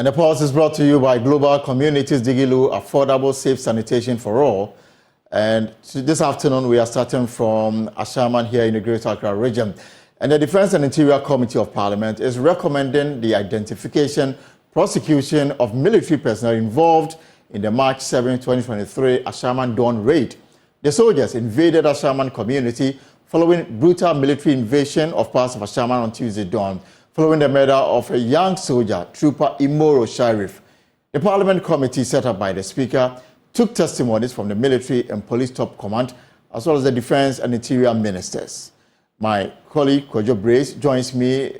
And the pulse is brought to you by Global Communities Digilu, affordable, safe sanitation for all. And this afternoon, we are starting from Ashaman here in the Greater Accra region. And the Defense and Interior Committee of Parliament is recommending the identification, prosecution of military personnel involved in the March 7, 2023 Ashaman Dawn raid. The soldiers invaded Ashaman community following brutal military invasion of parts of Ashaman on Tuesday dawn, following the murder of a young soldier, Trooper Imoro Sharif. The Parliament committee set up by the Speaker took testimonies from the military and police top command, as well as the Defense and Interior ministers. My colleague, Kojo Brace, joins me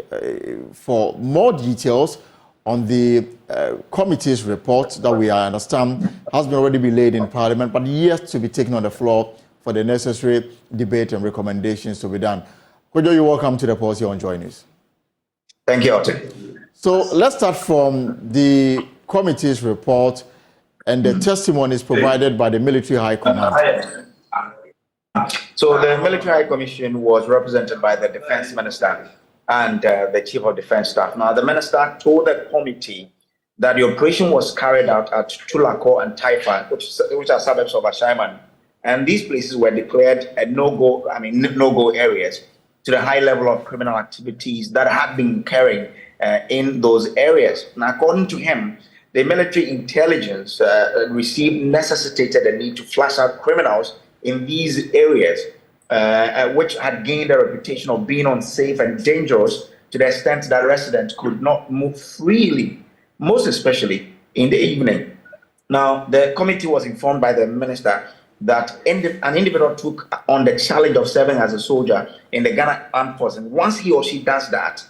for more details on the committee's report that we understand has been already been laid in Parliament, but yet to be taken on the floor for the necessary debate and recommendations to be done. Kojo, you're welcome to the policy on Joy News. Thank you, Otto. So let's start from the committee's report and the testimonies provided by the Military High Command. So the Military High Commission was represented by the Defense Minister and the Chief of Defense Staff. Now, the Minister told the committee that the operation was carried out at Tulako and Taifa, which are suburbs of Ashaiman, and these places were declared no-go areas to the high level of criminal activities that had been occurring in those areas. Now, according to him, the military intelligence necessitated the need to flush out criminals in these areas, which had gained a reputation of being unsafe and dangerous to the extent that residents could not move freely, most especially in the evening. Now, the committee was informed by the minister that an individual took on the challenge of serving as a soldier in the Ghana Armed Forces. And once he or she does that,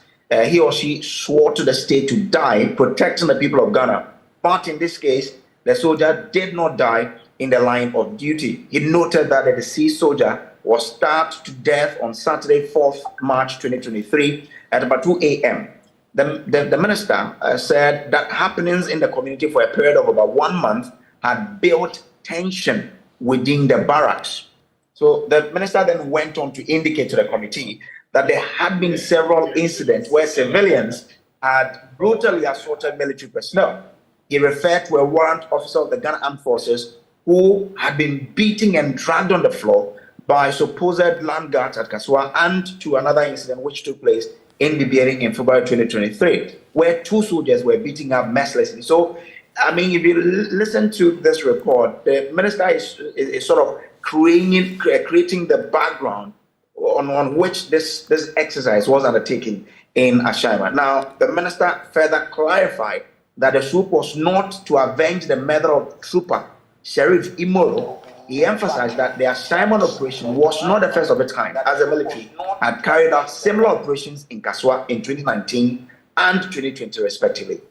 he or she swore to the state to die protecting the people of Ghana. But in this case, the soldier did not die in the line of duty. He noted that the deceased soldier was stabbed to death on Saturday, 4th March 2023 at about 2 a.m. The minister said that happenings in the community for a period of about 1 month had built tension within the barracks. So the minister then went on to indicate to the committee that there had been several incidents where civilians had brutally assaulted military personnel. He referred to a warrant officer of the Ghana Armed Forces who had been beaten and dragged on the floor by supposed land guards at Kaswa, and to another incident which took place in Bibieri in February 2023, where 2 soldiers were beaten up mercilessly. So, I mean, if you listen to this report, the minister is sort of creating the background on which this exercise was undertaken in Ashaima. Now, the minister further clarified that the swoop was not to avenge the murder of Trooper Sheriff Imoro. He emphasized that the Ashaima operation was not the first of its kind, as the military had carried out similar operations in Kaswa in 2019 and 2020, respectively.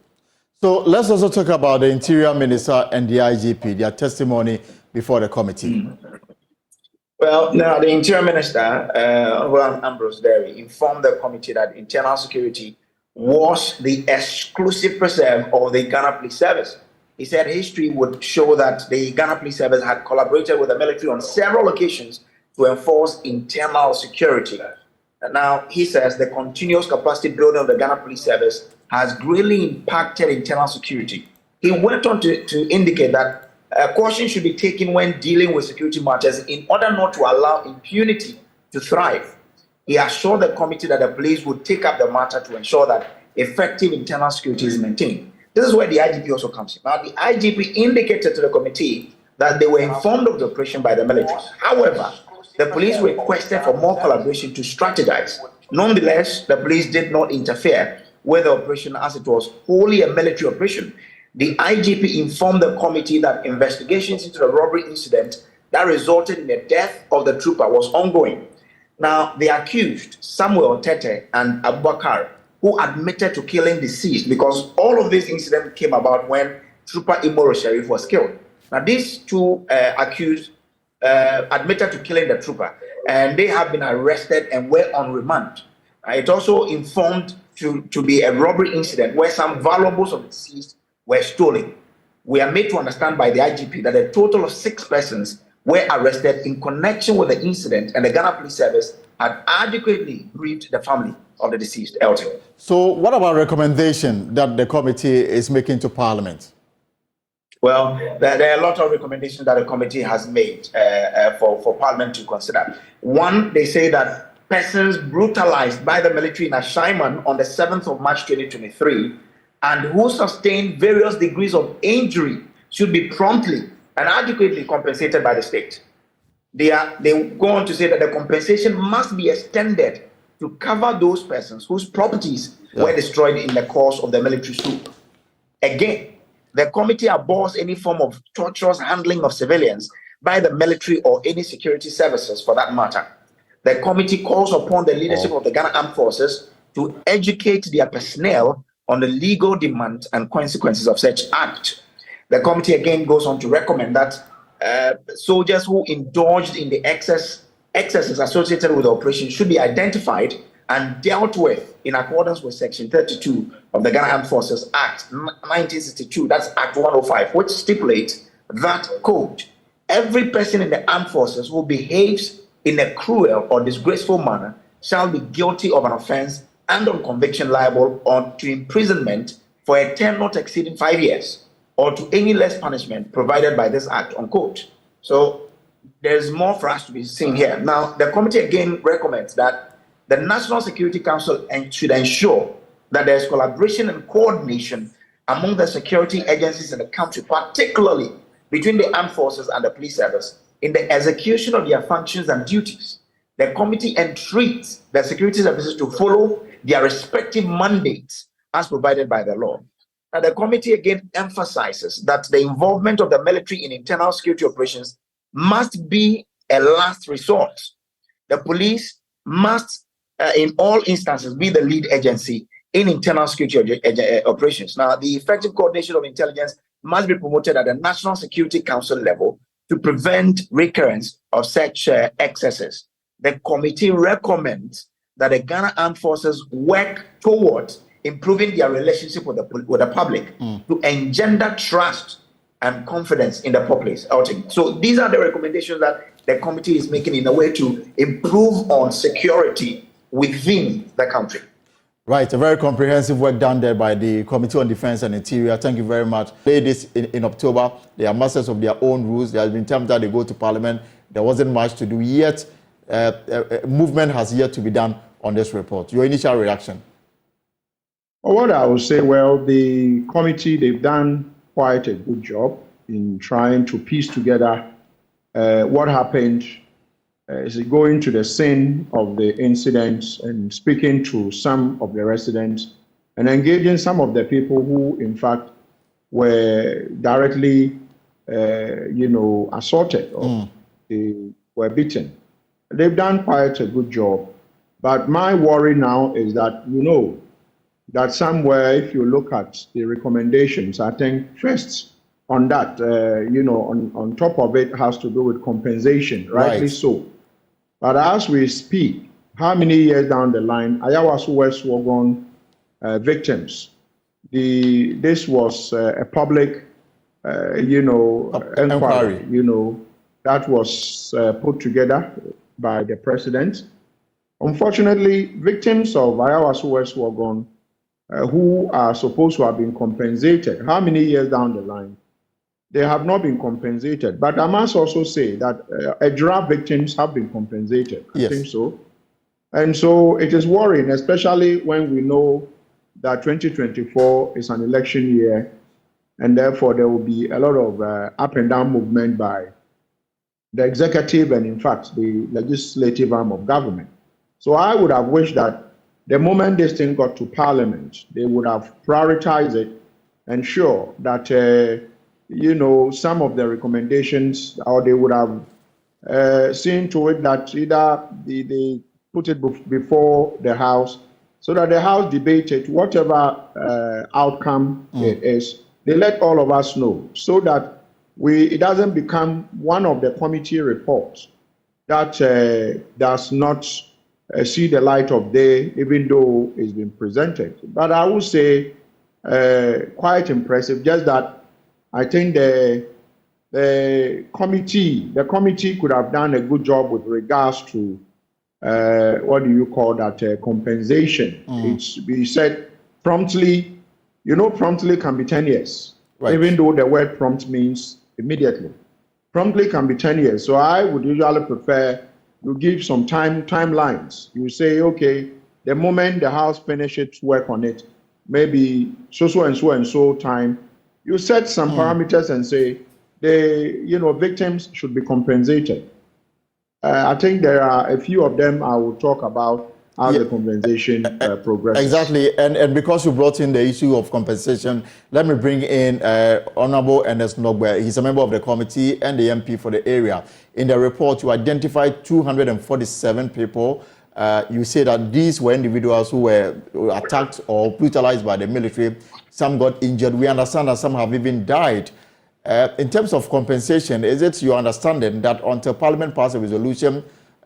So let's also talk about the Interior Minister and the IGP, their testimony before the committee. Well, now the Interior Minister, Ambrose Derry, informed the committee that internal security was the exclusive preserve of the Ghana Police Service. He said history would show that the Ghana Police Service had collaborated with the military on several occasions to enforce internal security. And now, he says the continuous capacity building of the Ghana Police Service has greatly impacted internal security. He went on to indicate that caution should be taken when dealing with security matters in order not to allow impunity to thrive. He assured the committee that the police would take up the matter to ensure that effective internal security is maintained. This is where the IGP also comes in. Now, the IGP indicated to the committee that they were informed of the operation by the military. However, the police requested for more collaboration to strategize. Nonetheless, the police did not interfere with the operation as it was wholly a military operation. The IGP informed the committee that investigations into the robbery incident that resulted in the death of the trooper was ongoing. Now, the accused, Samuel Tete and Abubakar, who admitted to killing deceased, because all of this incident came about when Trooper Imoro Sharif was killed. Now, these 2 accused admitted to killing the trooper, and they have been arrested and were on remand. It also informed to be a robbery incident where some valuables of the deceased were stolen. We are made to understand by the IGP that a total of 6 persons were arrested in connection with the incident, and the Ghana Police Service had adequately briefed the family. of the deceased, Elton. So what about recommendation that the committee is making to Parliament? Well, there are a lot of recommendations that the committee has made for Parliament to consider. One, they say that persons brutalized by the military in Ashaiman on the 7th of March 2023 and who sustained various degrees of injury should be promptly and adequately compensated by the state. They go on to say that the compensation must be extended to cover those persons whose properties were destroyed in the course of the military coup. Again, the committee abhors any form of torturous handling of civilians by the military or any security services for that matter. The committee calls upon the leadership of the Ghana Armed Forces to educate their personnel on the legal demands and consequences of such act. The committee again goes on to recommend that soldiers who indulged in the excesses associated with the operation should be identified and dealt with in accordance with Section 32 of the Ghana Armed Forces Act 1962, that's Act 105, which stipulates that, quote, every person in the armed forces who behaves in a cruel or disgraceful manner shall be guilty of an offense and on conviction liable to imprisonment for a term not exceeding 5 years or to any less punishment provided by this act, unquote. So there's more for us to be seen here. Now, the committee again recommends that the National Security Council should ensure that there's collaboration and coordination among the security agencies in the country, particularly between the armed forces and the police service, in the execution of their functions and duties. The committee entreats the security services to follow their respective mandates as provided by the law. Now, the committee again emphasizes that the involvement of the military in internal security operations must be a last resort. The police must, in all instances, be the lead agency in internal security operations. Now, the effective coordination of intelligence must be promoted at the National Security Council level to prevent recurrence of such excesses. The committee recommends that the Ghana Armed Forces work towards improving their relationship with the public to engender trust and confidence in the populace. So these are the recommendations that the committee is making in a way to improve on security within the country. Right, a very comprehensive work done there by the Committee on Defense and Interior. Thank you very much. This in October, they are masters of their own rules. There has been times that they go to Parliament. There wasn't much to do yet. Movement has yet to be done on this report. Your initial reaction? Well, what I would say, well, the committee, they've done quite a good job in trying to piece together what happened. Is going to the scene of the incident and speaking to some of the residents and engaging some of the people who, in fact, were directly, assaulted or they were beaten. They've done quite a good job. But my worry now is that, that somewhere, if you look at the recommendations, I think first on that, on top of it has to do with compensation, rightly so. But as we speak, how many years down the line, Ayawaso West Wagon victims, this was a public, inquiry, that was put together by the president. Unfortunately, victims of Ayawaso West Wagon who are supposed to have been compensated, how many years down the line? They have not been compensated. But I must also say that Ejura victims have been compensated. I think so. And so it is worrying, especially when we know that 2024 is an election year, and therefore there will be a lot of up and down movement by the executive and, in fact, the legislative arm of government. So I would have wished that the moment this thing got to Parliament, they would have prioritized it, ensure that some of the recommendations, or they would have seen to it that either they put it before the House, so that the House debated whatever outcome it is. They let all of us know, so that it doesn't become one of the committee reports that does not see the light of day, even though it's been presented. But I would say quite impressive, just that I think the committee could have done a good job with regards to what do you call that, compensation. It's be said promptly, promptly can be 10 years, right. Even though the word prompt means immediately. Promptly can be 10 years. So I would usually prefer you give some timelines. You say, okay, the moment the House finishes its work on it, maybe so and so time, you set some parameters and say the victims should be compensated. I think there are a few of them I will talk about how the compensation progresses. Exactly, and because you brought in the issue of compensation, let me bring in Honorable Ernest Nogbe. He's a member of the committee and the MP for the area. In the report, you identified 247 people. You say that these were individuals who were attacked or brutalized by the military. Some got injured. We understand that some have even died. In terms of compensation, is it your understanding that until Parliament passes a resolution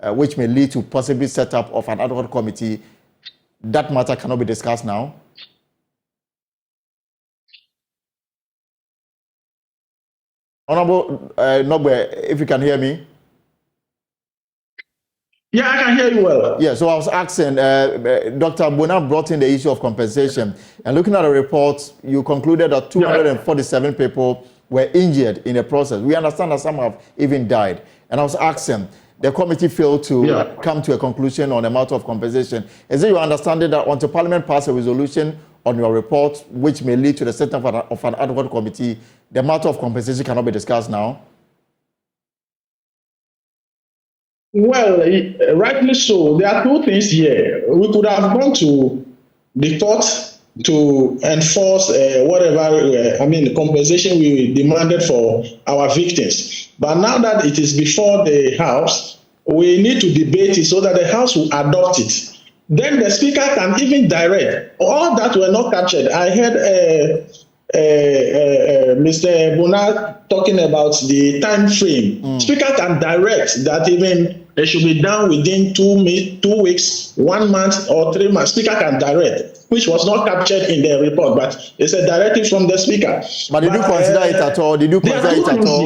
which may lead to possibly set up of an ad hoc committee, that matter cannot be discussed now? Honorable Nogbe, if you can hear me. Yeah, I can hear you well. Yeah, so I was asking, Dr. Bona brought in the issue of compensation. And looking at the report, you concluded that 247 people were injured in the process. We understand that some have even died. And I was asking, the committee failed to come to a conclusion on the matter of compensation. Is it your understanding that until Parliament passes a resolution on your report, which may lead to the setting of an ad hoc committee, the matter of compensation cannot be discussed now? Well, rightly so. There are two things here. We could have gone to the court to enforce compensation we demanded for our victims. But now that it is before the House, we need to debate it so that the House will adopt it. Then the Speaker can even direct. All that were not captured. I heard Mr. Bona talking about the time frame. Speaker can direct that even it should be done within 2 weeks, 1 month, or 3 months. Speaker can direct, which was not captured in the report, but it's a directive from the Speaker. But did you consider it at all? Did you consider it at all?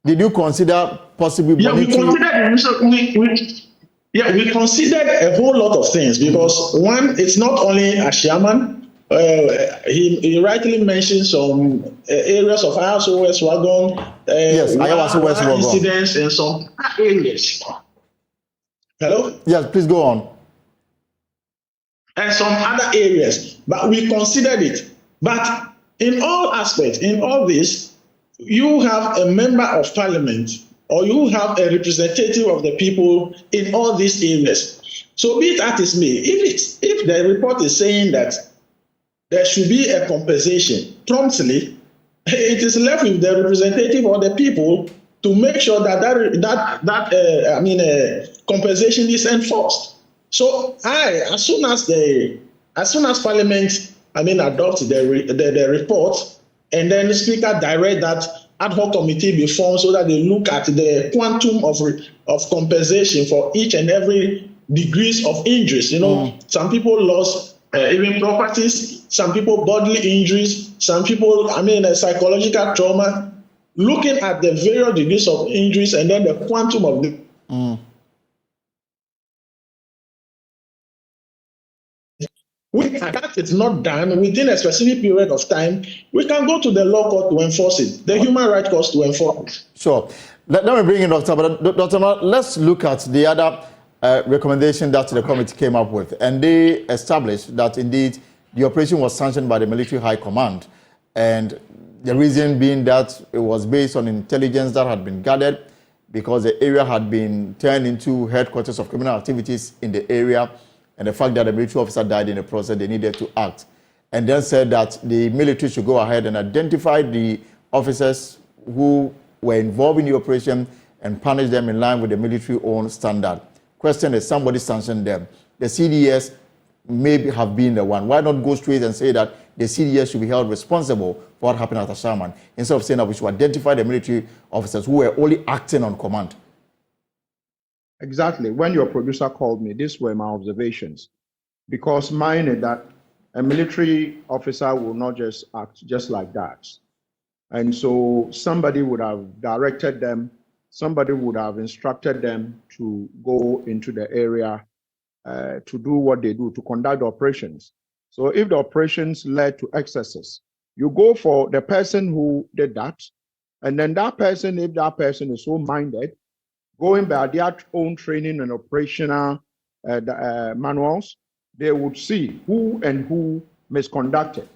Did you consider possibly? Yeah, we considered a whole lot of things because one, it's not only a chairman. He rightly mentioned some areas of Ayawaso West Wagon, Ayawaso West Wagon incidents in some areas. Hello? Yes, please go on. And some other areas, but we considered it. But in all aspects, in all this, you have a member of Parliament or you have a representative of the people in all these areas. So be it as may, if the report is saying that there should be a compensation promptly, it is left with the representative or the people to make sure that compensation is enforced. So as soon as Parliament adopts the report, and then the Speaker direct that ad hoc committee be formed so that they look at the quantum of compensation for each and every degrees of injuries. Some people lost even properties, some people bodily injuries, some people, psychological trauma, looking at the various degrees of injuries and then the quantum of the. That is not done within a specific period of time, we can go to the law court to enforce it, the human rights court to enforce it. Sure. Let me bring in Dr. But Dr. Let's look at the other recommendation that the committee came up with, and they established that indeed the operation was sanctioned by the military high command, and the reason being that it was based on intelligence that had been gathered because the area had been turned into headquarters of criminal activities in the area, and the fact that the military officer died in the process, they needed to act, and then said that the military should go ahead and identify the officers who were involved in the operation and punish them in line with the military-owned standard. Question is, somebody sanctioned them. The CDS may have been the one. Why not go straight and say that the CDS should be held responsible for what happened at Ashaman, instead of saying that we should identify the military officers who were only acting on command? Exactly. When your producer called me, these were my observations. Because mine is that a military officer will not just act just like that. And so somebody would have directed them somebody would have instructed them to go into the area to do what they do, to conduct operations. So if the operations led to excesses, you go for the person who did that, and then that person, if that person is so minded, going by their own training and operational manuals, they would see who and who misconducted,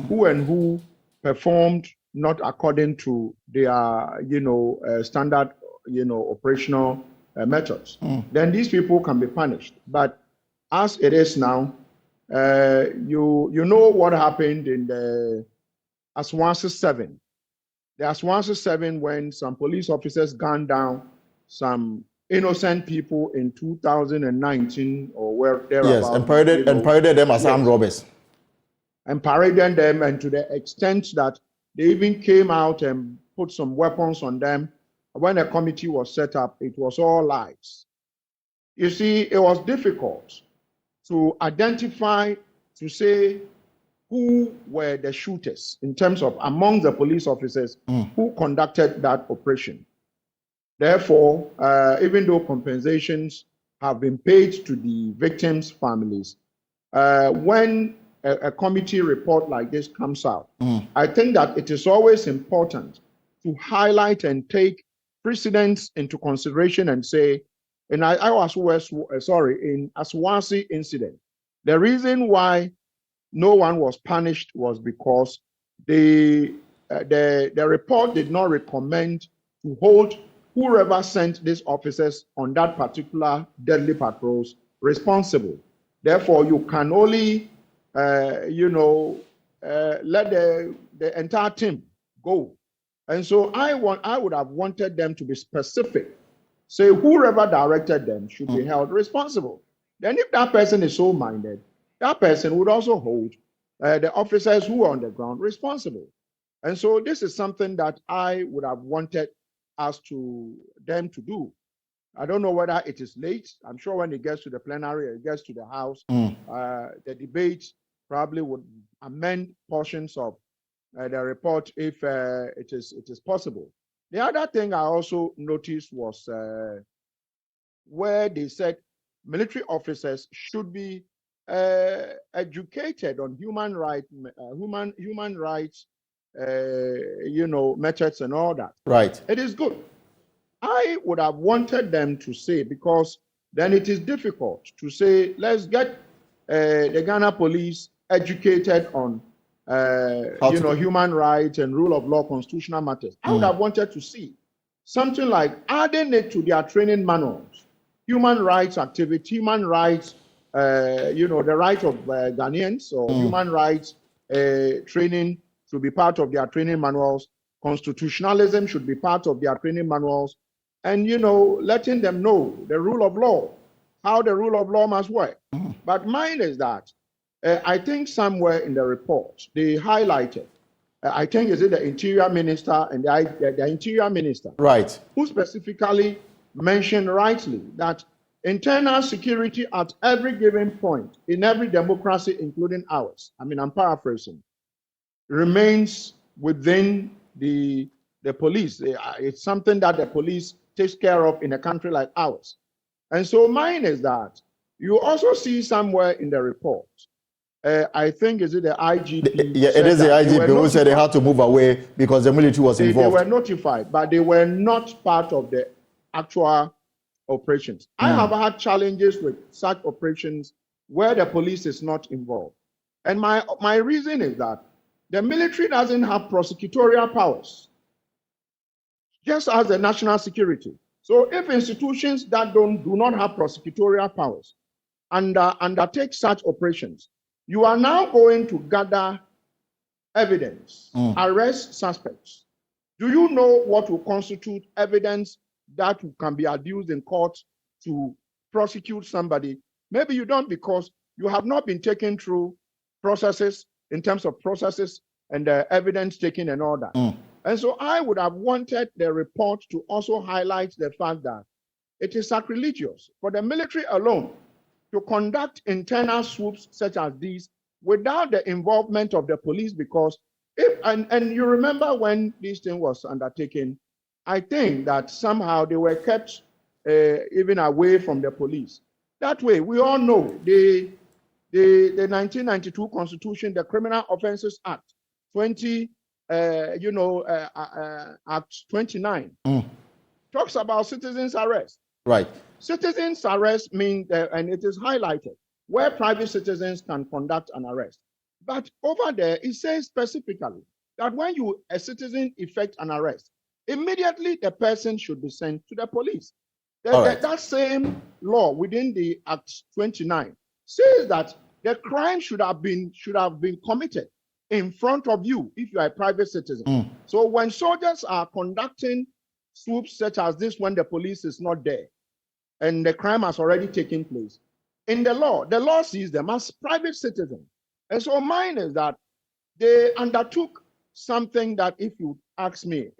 who and who performed not according to their, standard, operational methods. Then these people can be punished. But as it is now, you know what happened in the Aswansi 7. The Aswansi 7, when some police officers gunned down some innocent people in 2019 or where they're yes, and paraded them as armed robbers. And paraded them, and to the extent that they even came out and put some weapons on them. When a committee was set up, it was all lies. You see, it was difficult to identify, to say who were the shooters in terms of among the police officers who conducted that operation. Therefore, even though compensations have been paid to the victims' families, when a committee report like this comes out, I think that it is always important to highlight and take precedents into consideration and say, in Aswansi incident, the reason why no one was punished was because the report did not recommend to hold whoever sent these officers on that particular deadly patrols responsible. Therefore, you can only, let the entire team go. And so I would have wanted them to be specific. Say whoever directed them should be held responsible. Then if that person is so minded, that person would also hold the officers who are on the ground responsible. And so this is something that I would have wanted them to do. I don't know whether it is late. I'm sure when it gets to the plenary, it gets to the House, the debate probably would amend portions of the report if it is possible. The other thing I also noticed was where they said military officers should be educated on human rights, methods and all that. Right. It is good. I would have wanted them to say, because then it is difficult to say, let's get the Ghana police educated on human rights and rule of law, constitutional matters. I would have wanted to see something like adding it to their training manuals, human rights activity, human rights, the right of Ghanaians, or human rights training should be part of their training manuals. Constitutionalism should be part of their training manuals, and letting them know the rule of law, how the rule of law must work. But mine is that I think somewhere in the report they highlighted, I think is it the Interior Minister and the Interior Minister, right, who specifically mentioned rightly that internal security at every given point in every democracy, including ours, I mean, I'm paraphrasing, remains within the police. It's something that the police takes care of in a country like ours. And so mine is that you also see somewhere in the report, I think is it the IGP? Yeah, it is the IGP who said they had to move away because the military was involved. They were notified, but they were not part of the actual operations. I have had challenges with such operations where the police is not involved. And my reason is that the military doesn't have prosecutorial powers, just as the national security. So if institutions that do not have prosecutorial powers undertake such operations, you are now going to gather evidence, arrest suspects. Do you know what will constitute evidence that can be adduced in court to prosecute somebody? Maybe you don't, because you have not been taken through processes in terms of processes and the evidence taken and all that. And so I would have wanted the report to also highlight the fact that it is sacrilegious for the military alone to conduct internal swoops such as these without the involvement of the police, because and you remember when this thing was undertaken, I think that somehow they were kept even away from the police. That way, we all know the 1992 Constitution, the Criminal Offences Act, Act 29, talks about citizens' arrest. Right. Citizens' arrest means, and it is highlighted, where private citizens can conduct an arrest. But over there, it says specifically that when a citizen effect an arrest, immediately the person should be sent to the police. That same law within the Act 29 says that the crime should have been committed in front of you if you are a private citizen. So when soldiers are conducting swoops such as this, when the police is not there and the crime has already taken place, in the law sees them as private citizens. And so mine is that they undertook something that, if you ask me,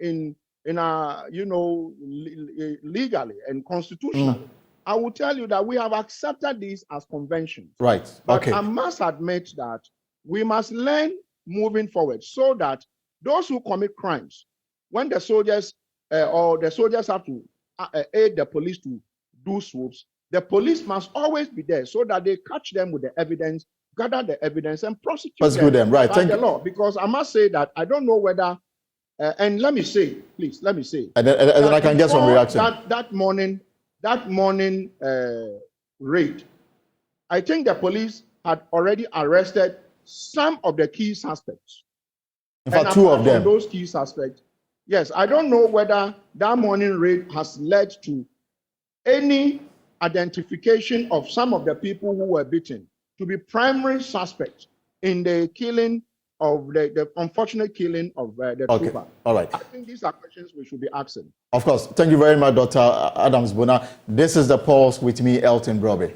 legally and constitutionally, I will tell you that we have accepted these as conventions. Right. But I must admit that we must learn moving forward so that those who commit crimes, when the soldiers have to aid the police to do swoops, the police must always be there so that they catch them with the evidence, gather the evidence, and prosecute them right. by the law. Because I must say that I don't know whether, and let me say, and then I can get some reaction. That morning raid, I think the police had already arrested some of the key suspects. In fact, two of them. Those key suspects. Yes, I don't know whether that morning raid has led to any identification of some of the people who were beaten to be primary suspects in the killing of the unfortunate killing of the trooper. All right. I think these are questions we should be asking. Of course. Thank you very much, Dr. Adams-Bona. This is The Pulse with me, Elton Broby.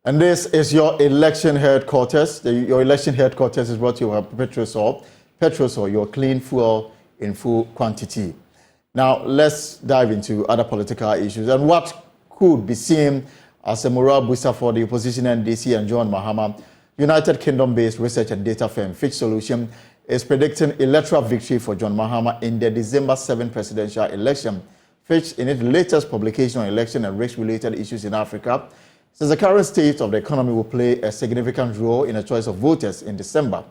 And this is your election headquarters. Your election headquarters is brought to you by Petrosol. Petrosol, your clean fuel in full quantity. Now, let's dive into other political issues and what could be seen as a morale booster for the opposition NDC and John Mahama. United Kingdom-based research and data firm Fitch Solutions is predicting electoral victory for John Mahama in the December 7 presidential election. Fitch, in its latest publication on election and race-related issues in Africa, says the current state of the economy will play a significant role in the choice of voters in December.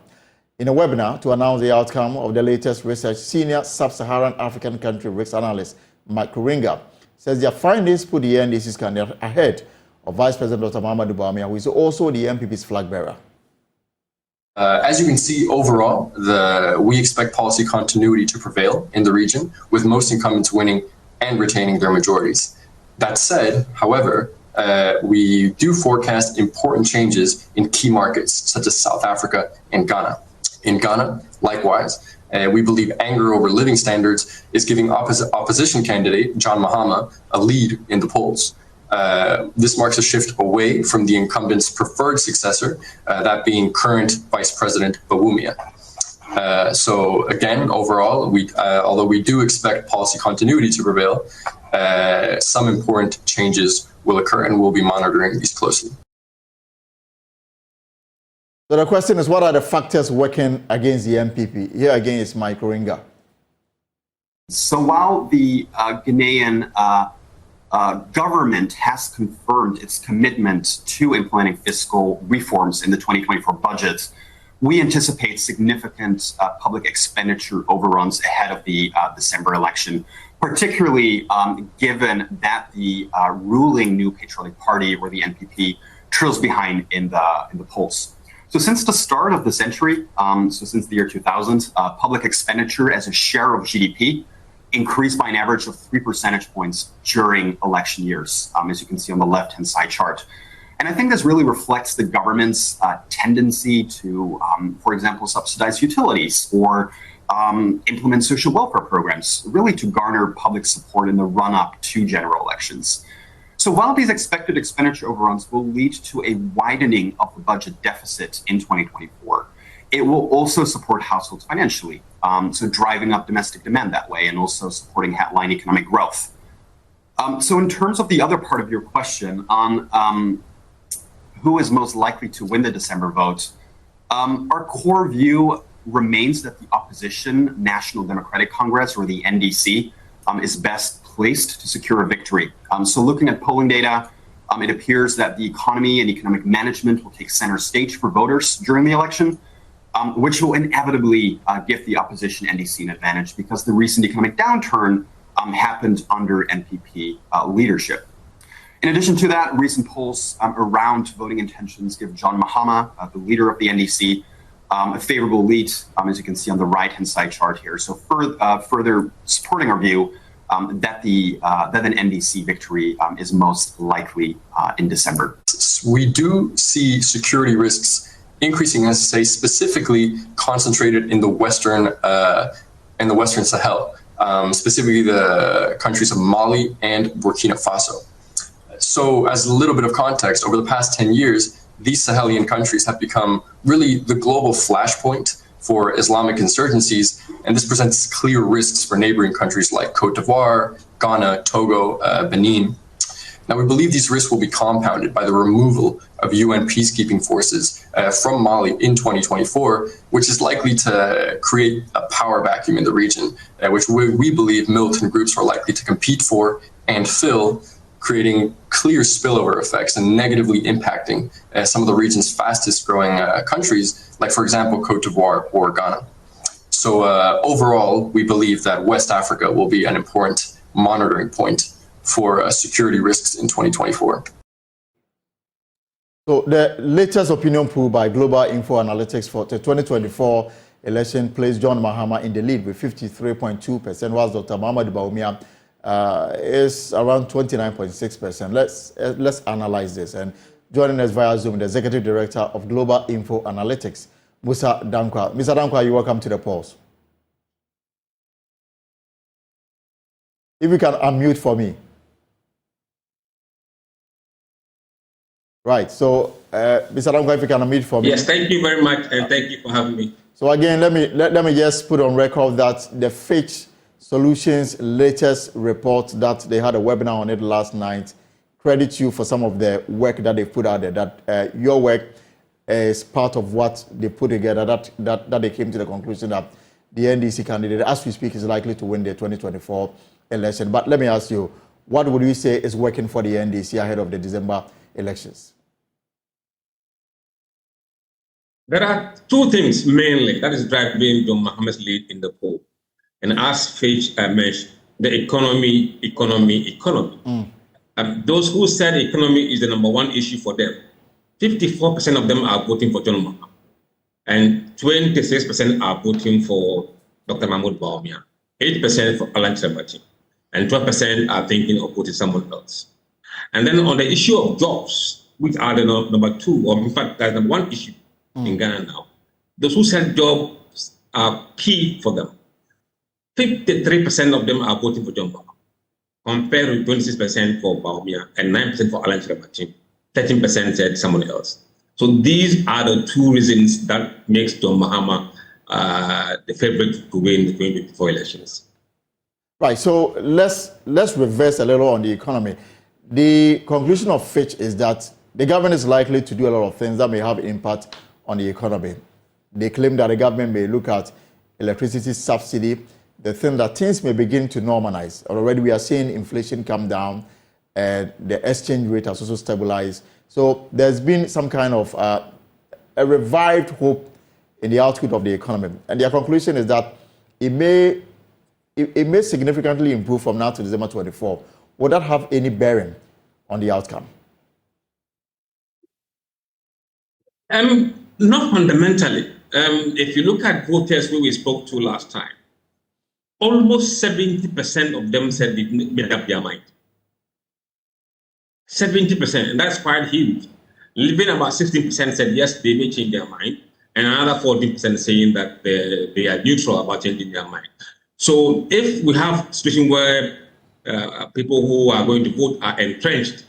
In a webinar to announce the outcome of the latest research, senior sub-Saharan African country risk analyst Mike Kuringa says their findings put the NDC's candidate ahead of Vice President Dr. Mahama Bawumia, who is also the MPP's flag bearer. As you can see, overall, we expect policy continuity to prevail in the region, with most incumbents winning and retaining their majorities. That said, however, we do forecast important changes in key markets such as South Africa and Ghana. In Ghana, likewise, we believe anger over living standards is giving opposition candidate John Mahama a lead in the polls. This marks a shift away from the incumbent's preferred successor, that being current Vice President Bawumia. So again, overall, although we do expect policy continuity to prevail, some important changes will occur, and we'll be monitoring these closely. So the question is, what are the factors working against the MPP? Here again is Mike Kuringa. So while the Ghanaian government has confirmed its commitment to implementing fiscal reforms in the 2024 budget, we anticipate significant public expenditure overruns ahead of the December election, particularly given that the ruling New Patriotic Party, or the NPP, trails behind in the polls. So since the start of the century, since the year 2000, public expenditure as a share of GDP increased by an average of 3 percentage points during election years, as you can see on the left-hand side chart. And I think this really reflects the government's tendency to, for example, subsidize utilities or implement social welfare programs, really to garner public support in the run-up to general elections. So while these expected expenditure overruns will lead to a widening of the budget deficit in 2024, it will also support households financially, so driving up domestic demand that way and also supporting headline economic growth. So in terms of the other part of your question on who is most likely to win the December vote, our core view remains that the opposition National Democratic Congress, or the NDC, is best placed to secure a victory. So looking at polling data, it appears that the economy and economic management will take center stage for voters during the election, which will inevitably give the opposition NDC an advantage because the recent economic downturn happened under NPP leadership. In addition to that, recent polls around voting intentions give John Mahama, the leader of the NDC, a favorable lead, as you can see on the right-hand side chart here. So further supporting our view that an NDC victory is most likely in December. We do see security risks increasing, as I say, specifically concentrated in the Western Sahel, specifically the countries of Mali and Burkina Faso. So as a little bit of context, over the past 10 years, these Sahelian countries have become really the global flashpoint for Islamic insurgencies, and this presents clear risks for neighboring countries like Cote d'Ivoire, Ghana, Togo, Benin. Now, we believe these risks will be compounded by the removal of UN peacekeeping forces from Mali in 2024, which is likely to create a power vacuum in the region, which we believe militant groups are likely to compete for and fill, creating clear spillover effects and negatively impacting some of the region's fastest growing countries, like, for example, Cote d'Ivoire or Ghana. So overall, we believe that West Africa will be an important monitoring point for security risks in 2024. So the latest opinion poll by Global Info Analytics for the 2024 election placed John Mahama in the lead with 53.2%, whilst Dr. Mahamudu Bawumia is around 29.6%. Let's analyze this. And joining us via Zoom, the Executive Director of Global Info Analytics, Musa Dankwa. Mr. Dankwa, you're welcome to the polls. If you can unmute for me. Right, so Mr. Dankwa, if you can unmute for me. Yes, thank you very much, and thank you for having me. So again, let me just put on record that the Fitch Solutions latest report that they had a webinar on it last night credits you for some of the work that they put out there, that your work is part of what they put together, that they came to the conclusion that the NDC candidate, as we speak, is likely to win the 2024 election. But let me ask you, what would you say is working for the NDC ahead of the December elections? There are two things mainly that is driving John Mahama's lead in the poll. And as Fitch mentioned, the economy. Those who said economy is the number one issue for them, 54% of them are voting for John Mahama, and 26% are voting for Dr. Mahamudu Bawumia, 8% for Alan Trebati, and 12% are thinking of voting someone else. And then on the issue of jobs, which are the number two, or in fact, that's the one issue in Ghana now, those who said jobs are key for them. 53% of them are voting for John Mahama, compared with 26% for Bawumia and 9% for Alan Trebati. 13% said someone else. So these are the two reasons that makes John Mahama the favorite to win the 2024 elections. Right. So let's reverse a little on the economy. The conclusion of Fitch is that the government is likely to do a lot of things that may have impact on the economy. They claim that the government may look at electricity subsidy, the thing that things may begin to normalize. Already we are seeing inflation come down and the exchange rate has also stabilized. So there's been some kind of a revived hope in the output of the economy. And their conclusion is that it may significantly improve from now to December 24. Would that have any bearing on the outcome? Not fundamentally. If you look at voters who we spoke to last time, almost 70% of them said they made up their mind. 70%, and that's quite huge. Even about 16% said yes, they may change their mind, and another 14% saying that they are neutral about changing their mind. So if we have a situation where people who are going to vote are entrenched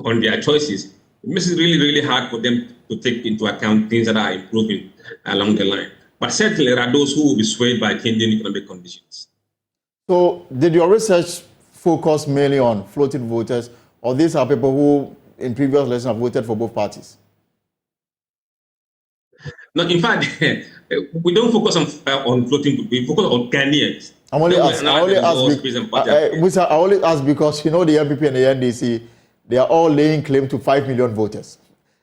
on their choices, it makes it really, really hard for them to take into account things that are improving along the line. But certainly there are those who will be swayed by changing economic conditions. So did your research focus mainly on floating voters, or these are people who in previous elections have voted for both parties? No, in fact, we don't focus on floating voters, we focus on Ghanaians. I only ask because, you know, the MPP and the NDC, they are all laying claim to 5 million voters.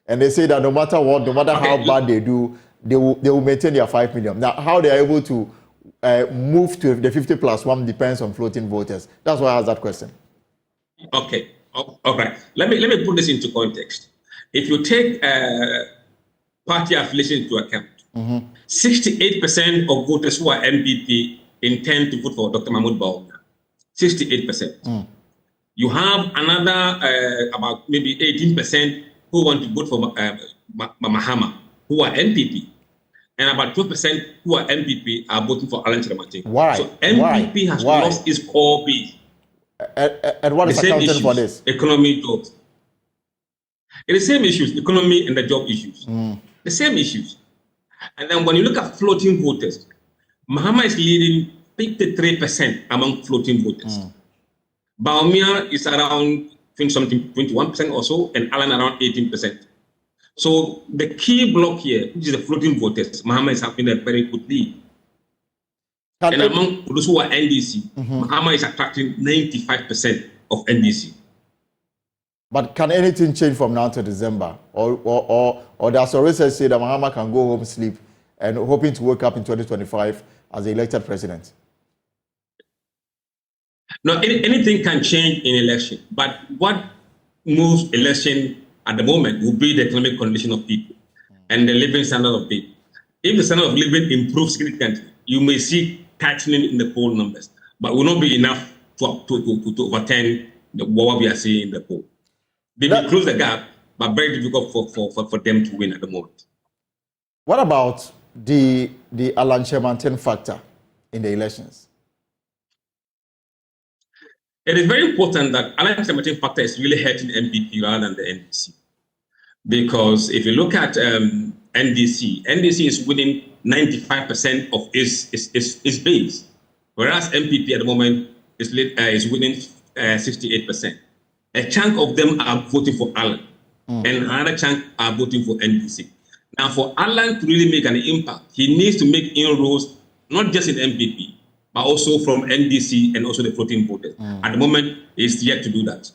And they say that no matter what, no matter how bad they do, they will maintain their 5 million. Now, how they are able to move to the 50+1 depends on floating voters. That's why I asked that question. Okay. All right. Let me put this into context. If you take party affiliation into account, 68% of voters who are MPP intend to vote for Dr. Mahmoud Bawumia. 68%. You have another about maybe 18% who want to vote for Mahama, who are MPP. And about 12% who are MPP are voting for Alan Chiramatin. Why? So MPP has lost its core base. And what is accounting for this? Economy, jobs. It's the same issues, economy and the job issues. The same issues. And then when you look at floating voters, Mahama is leading 53% among floating voters. Bawumia is around 21% or so, and Alan around 18%. So the key block here, which is the floating voters, Mahama is having a very good lead. And among those who are NDC, Mahama is attracting 95% of NDC. But can anything change from now to December? Or does your research say that Mahama can go home, sleep, and hoping to wake up in 2025 as the elected president? No, anything can change in election. But what moves election at the moment will be the economic condition of people and the living standard of people. If the standard of living improves significantly, you may see tightening in the poll numbers, but will not be enough to overturn what we are seeing in the poll. They will close the gap, but very difficult for them to win at the moment. What about the Alan Chiramatin factor in the elections? It is very important that Alan Chiramatin factor is really hurting MPP rather than the NDC. Because if you look at NDC is winning 95% of its base, whereas MPP at the moment is winning 68%. A chunk of them are voting for Alan, and another chunk are voting for NDC. Now, for Alan to really make an impact, he needs to make inroads, not just in MPP, but also from NDC and also the floating voters. At the moment, he's yet to do that.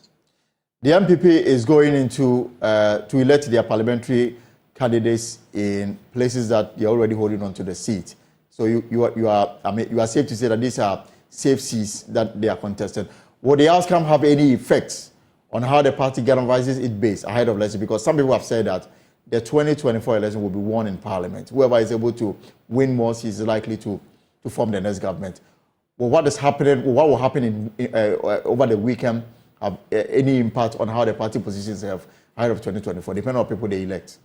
The MPP is going into to elect their parliamentary candidates in places that they're already holding on to the seat. So you are safe to say that these are safe seats that they are contested. Will the outcome have any effects on how the party galvanizes its base ahead of election? Because some people have said that the 2024 election will be won in Parliament. Whoever is able to win more seats is likely to form the next government. Well, what will happen over the weekend have any impact on how the party positions have ahead of 2024, depending on people they elect?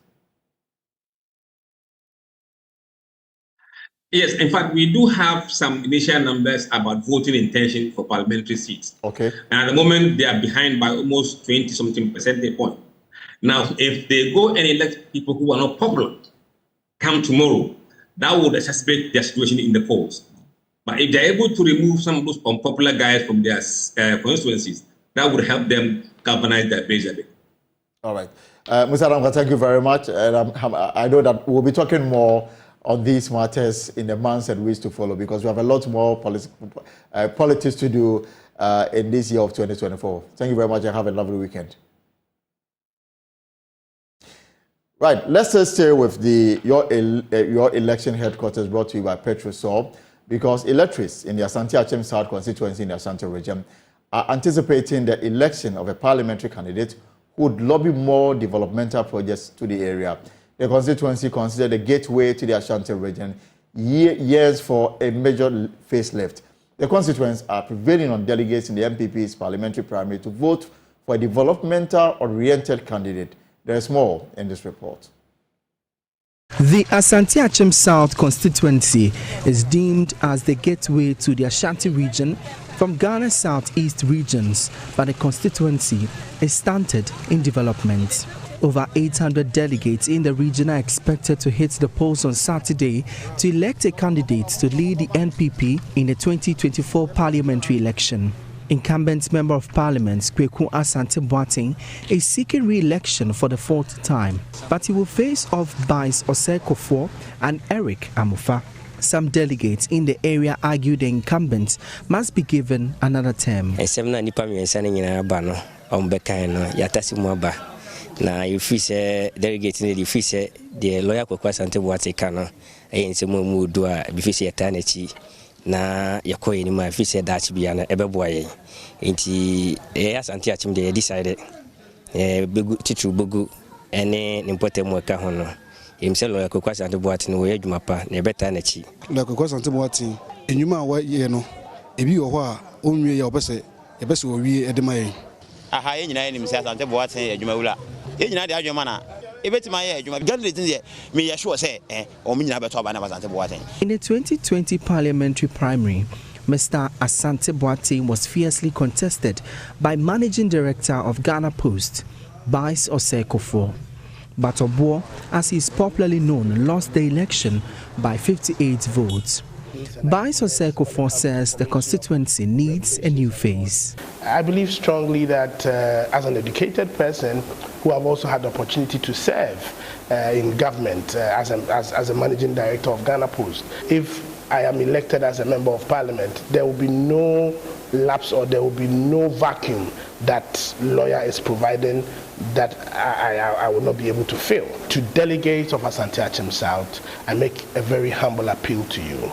Yes, in fact, we do have some initial numbers about voting intention for parliamentary seats. Okay. And at the moment, they are behind by almost 20-something percentage point. Now, if they go and elect people who are not popular, come tomorrow, that would exacerbate their situation in the polls. But if they're able to remove some of those unpopular guys from their constituencies, that would help them galvanize their base a bit. All right. Mr. Ramka, thank you very much. And I know that we'll be talking more on these matters in the months and weeks to follow, because we have a lot more politics to do in this year of 2024. Thank you very much and have a lovely weekend. Right, let's just stay with your election headquarters brought to you by Petrosol, because electors in the Asante-Achem South constituency in the Asante region are anticipating the election of a parliamentary candidate who would lobby more developmental projects to the area. The constituency considered a gateway to the Ashanti region years for a major facelift. The constituents are prevailing on delegates in the MPP's parliamentary primary to vote for a developmental-oriented candidate. There is more in this report. The Asante-Achem South constituency is deemed as the gateway to the Ashanti region from Ghana's southeast regions, but the constituency is stunted in development. Over 800 delegates in the region are expected to hit the polls on Saturday to elect a candidate to lead the NPP in the 2024 parliamentary election. Incumbent Member of Parliament Kweku Asante Boateng is seeking re-election for the 4th time, but he will face off Bice Osei-Kuffour and Eric Amufa. Some delegates in the area argue the incumbent must be given another term. Na ifi se delegate ni ifi se the lawyer Kweku Asante Boateng kana nsemu mu do a bifi se yata na chi na yakoye ni ma ifi se dachi bia na ebeboa ye nti Asante achim de decide begu titru begu ene nimpote mu ka ho no imse lawyer Kweku Asante Boateng no ye adwuma pa na ebeta na chi lawyer Kweku Asante Boateng enyuma wa ye no ebi wo ho a onwie ya obese owie edema ye aha ye nyina ye nimse Asante Boateng adwuma wula ye nyina de adwuma na ebetima ye adwuma gandidate ye me ye sure say o me nyina beto aba na Asante Boateng. In the 2020 parliamentary primary, Mr. Asante Boateng was fiercely contested by Managing Director of Ghana Post, Bice Osei-Kuffour. But Obuo, as he is popularly known, lost the election by 58 votes. Bice Osei-Kuffour says the constituency needs a new face. I believe strongly that as an educated person who have also had the opportunity to serve in government as a managing director of Ghana Post, if I am elected as a member of parliament, there will be no lapse or there will be no vacuum that lawyer is providing that I will not be able to fill. To delegates of Asante Achim South, I make a very humble appeal to you.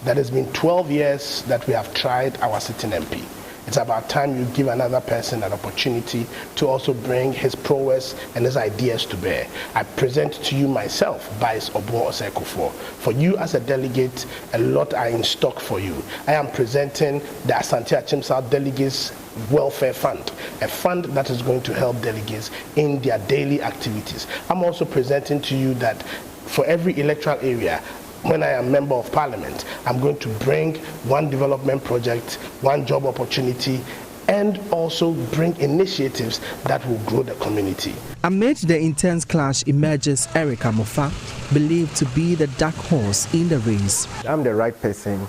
That has been 12 years that we have tried our sitting MP. It's about time you give another person an opportunity to also bring his prowess and his ideas to bear. I present to you myself, Bice Osei-Kuffour. For you as a delegate, a lot are in stock for you. I am presenting the Asante Achim South Delegates Welfare Fund, a fund that is going to help delegates in their daily activities. I'm also presenting to you that for every electoral area, when I am member of parliament, I'm going to bring one development project, one job opportunity, and also bring initiatives that will grow the community. Amid the intense clash emerges Eric Amufa, believed to be the dark horse in the race. I'm the right person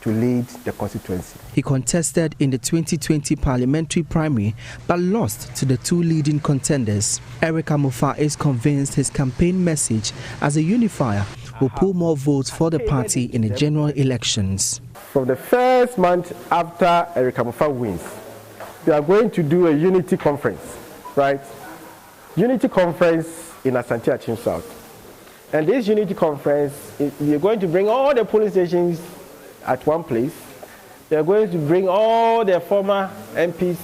to lead the constituency. He contested in the 2020 parliamentary primary but lost to the two leading contenders. Eric Amufa is convinced his campaign message as a unifier will pull more votes for the party in the general elections. From the first month after Eric Amufa wins, we are going to do a unity conference, right? Unity conference in Asante Achim South. And this unity conference, we are going to bring all the polling stations at one place. We are going to bring all the former MPs,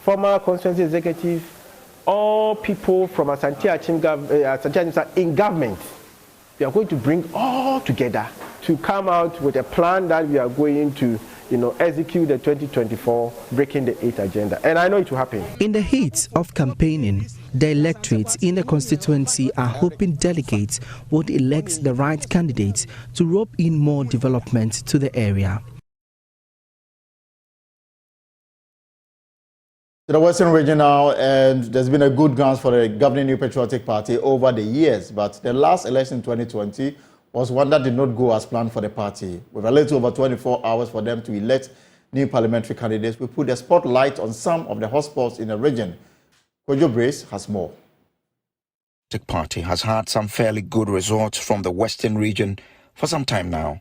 former constituency executives, all people from Asante Achim South in government. We are going to bring all together to come out with a plan that we are going to, execute the 2024 Breaking the Eight agenda. And I know it will happen. In the heat of campaigning, the electorates in the constituency are hoping delegates would elect the right candidates to rope in more development to the area. To the Western region now, and there's been a good grounds for the governing New Patriotic Party over the years, but the last election in 2020 was one that did not go as planned for the party. With a little over 24 hours for them to elect new parliamentary candidates, we put the spotlight on some of the hotspots in the region. Kojo Brace has more. The party has had some fairly good results from the Western region for some time now.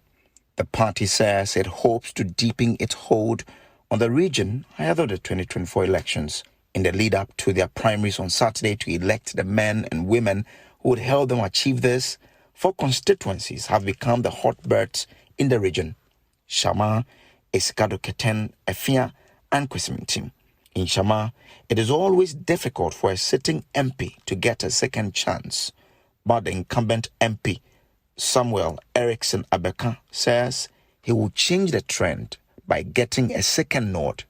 The party says it hopes to deepen its hold on the region ahead of the 2024 elections in the lead-up to their primaries on Saturday to elect the men and women who would help them achieve this. 4 constituencies have become the hotbirds in the region: Shama, Esikado Keten, Efia, and Kwesimintim. In Shama, it is always difficult for a sitting MP to get a second chance, but the incumbent MP, Samuel Erickson Abeka, says he will change the trend by getting a second nod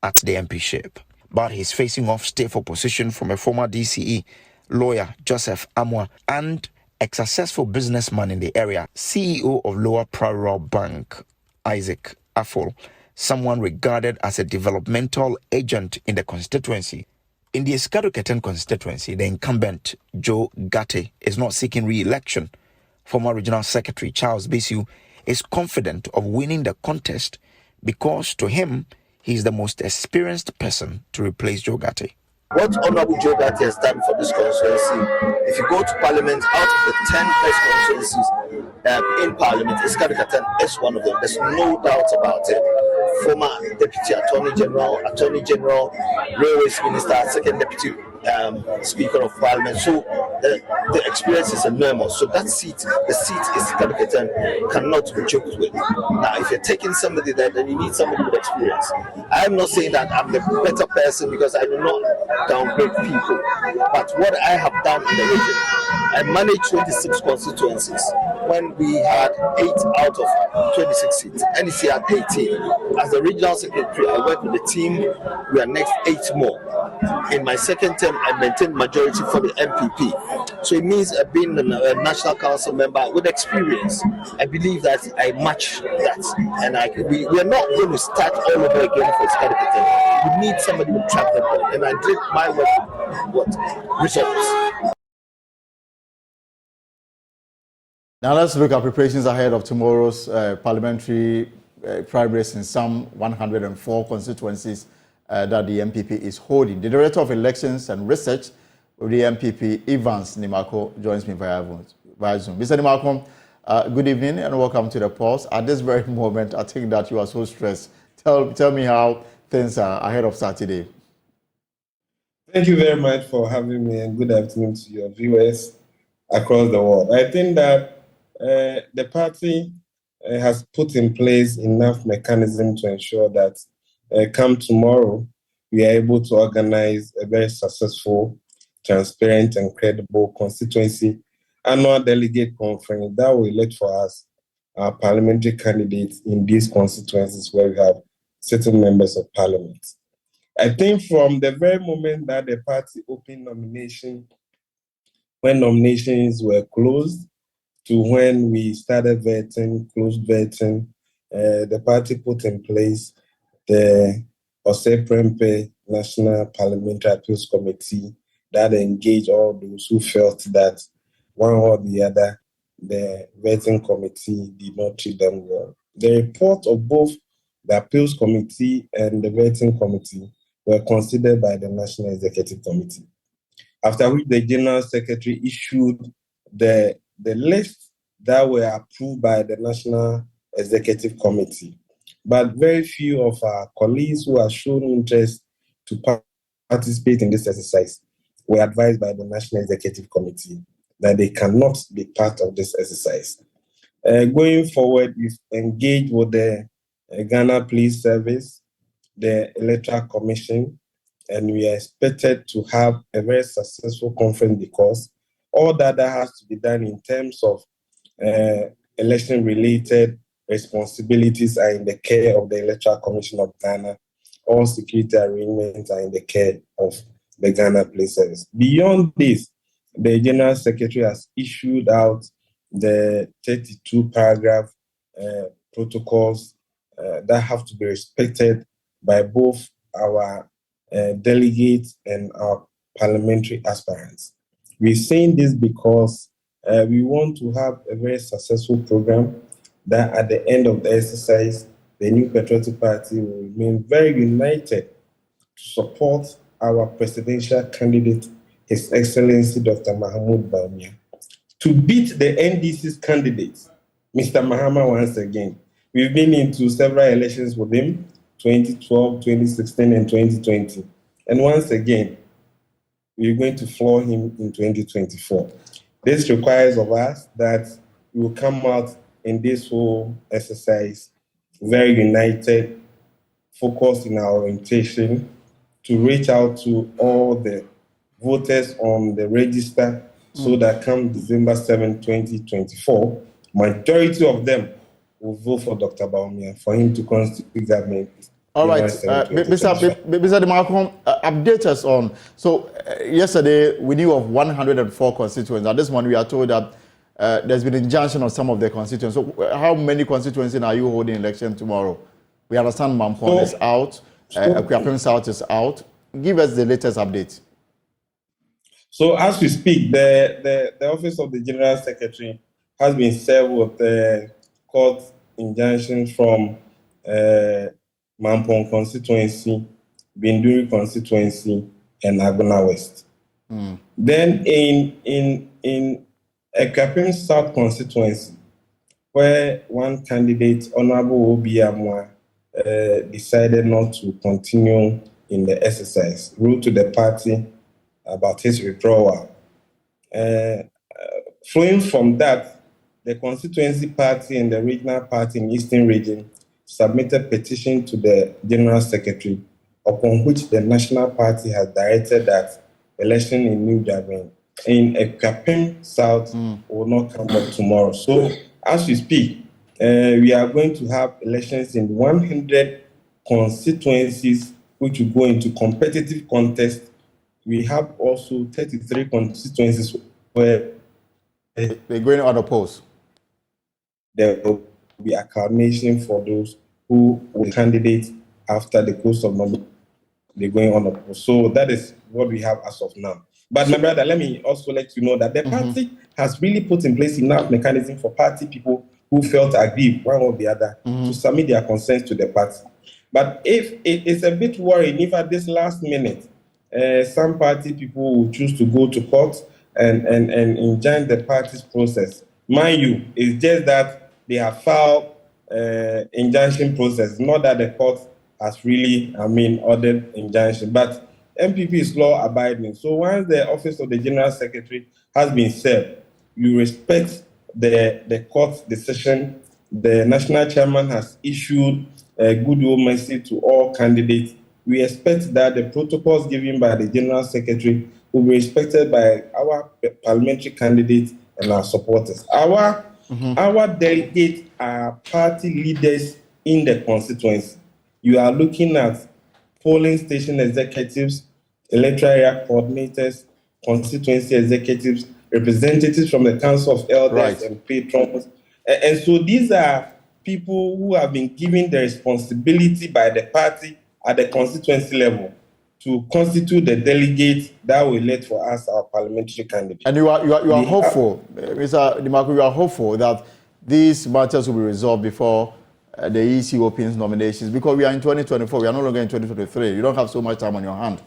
at the MPship. But he's facing off stiff opposition from a former DCE, lawyer Joseph Amwa, and a successful businessman in the area, CEO of Lower Primaries Bank, Isaac Affle, someone regarded as a developmental agent in the constituency. In the Eskado-Keten constituency, the incumbent, Joe Gate, is not seeking re-election. Former Regional Secretary Charles Bisu is confident of winning the contest because, to him, he is the most experienced person to replace Joe Gate. What Honorable Joe Gate has done for this constituency, if you go to Parliament, out of the 10 best constituencies in Parliament, Eskado-Keten is one of them. There's no doubt about it. Former Deputy Attorney General, Railways Minister, Second Deputy Speaker of Parliament. So the experience is enormous. So that seat, the seat is Eskado-Keten, cannot be joked with. Now, if you're taking somebody there, then you need somebody with experience. I'm not saying that I'm the better person because I do not downgrade people. But what I have done in the region, I managed 26 constituencies when we had 8 out of 26 seats. NEC had 18. As the regional secretary, I worked with the team. We are next 8 more. In my second term, I maintained majority for the MPP. So it means being a national council member with experience. I believe that I match that. And we are not going to start all over again for Eskado-Keten. We need somebody with track record. And I did my work with results. Now let's look at preparations ahead of tomorrow's parliamentary primaries in some 104 constituencies that the MPP is holding. The Director of Elections and Research with the MPP, Evans Nimako, joins me via Zoom. Mr. Nimako, good evening and welcome to the Pulse. At this very moment, I think that you are so stressed. Tell me how things are ahead of Saturday. Thank you very much for having me and good afternoon to your viewers across the world. I think that the party has put in place enough mechanism to ensure that come tomorrow, we are able to organize a very successful, transparent and credible constituency annual delegate conference that will elect for us our parliamentary candidates in these constituencies where we have certain members of parliament. I think from the very moment that the party opened nomination, when nominations were closed, to when we started vetting, closed vetting, the party put in place the Prempe National Parliamentary Appeals Committee that engaged all those who felt that one or the other, the vetting committee did not treat them well. The report of both the Appeals Committee and the vetting committee were considered by the National Executive Committee, after which the General Secretary issued the list that were approved by the National Executive Committee. But very few of our colleagues who have shown interest to participate in this exercise were advised by the National Executive Committee that they cannot be part of this exercise. Going forward, we've engaged with the Ghana Police Service, the Electoral Commission, and we are expected to have a very successful conference because all that has to be done in terms of election-related responsibilities are in the care of the Electoral Commission of Ghana. All security arrangements are in the care of the Ghana Police Service. Beyond this, the General Secretary has issued out the 32 paragraph protocols that have to be respected by both our delegates and our parliamentary aspirants. We're saying this because we want to have a very successful program that at the end of the exercise, the New Patriotic Party will remain very united to support our presidential candidate, His Excellency Dr. Mahmoud Bawumia, to beat the NDC's candidates, Mr. Mahama, once again. We've been into several elections with him, 2012, 2016, and 2020. And once again, we're going to floor him in 2024. This requires of us that we will come out in this whole exercise very united, focused in our orientation to reach out to all the voters on the register so that come December 7, 2024, majority of them will vote for Dr. Bawumia for him to constitute government. All right, Mr. Dimako, update us on. So yesterday we knew of 104 constituents. At this one we are told that there's been injunction on some of the constituents. So how many constituencies are you holding election tomorrow? We understand Mampong is out, Akuapem South is out. Give us the latest update. So as we speak, the Office of the General Secretary has been served with the court injunction from Mampong constituency, Binduri constituency, and Agona West. Then in Akuapem South constituency, where one candidate, Honorable Obi Amwa, decided not to continue in the exercise, wrote to the party about his withdrawal. Flowing from that, the constituency party and the regional party in Eastern Region submitted petition to the General Secretary, upon which the National Party has directed that election in New Japan in Akuapem South will not come up tomorrow. So as we speak, we are going to have elections in 100 constituencies which will go into competitive contest. We have also 33 constituencies where they're going unopposed. There will be acclamation for those who will candidate after the course of nomination. They're going unopposed. So that is what we have as of now. But my brother, let me also let you know that the party has really put in place enough mechanism for party people who felt aggrieved, one or the other, to submit their concerns to the party. But if it's a bit worrying if at this last minute, some party people will choose to go to court and enjoin the party's process. Mind you, it's just that they have filed injunction process, not that the court has really, ordered injunction. But MPP is law abiding. So once the Office of the General Secretary has been served, you respect the court's decision. The national chairman has issued a goodwill message to all candidates. We expect that the protocols given by the General Secretary will be respected by our parliamentary candidates and our supporters. Our delegates are party leaders in the constituency. You are looking at polling station executives, electoral area coordinators, constituency executives, representatives from the Council of Elders and patrons. And so these are people who have been given the responsibility by the party at the constituency level to constitute the delegates that will elect for us our parliamentary candidate. And you are hopeful, Mr. Dimaku, you are hopeful that these matters will be resolved before the EC opens nominations, because we are in 2024, we are no longer in 2023. You don't have so much time on your hand.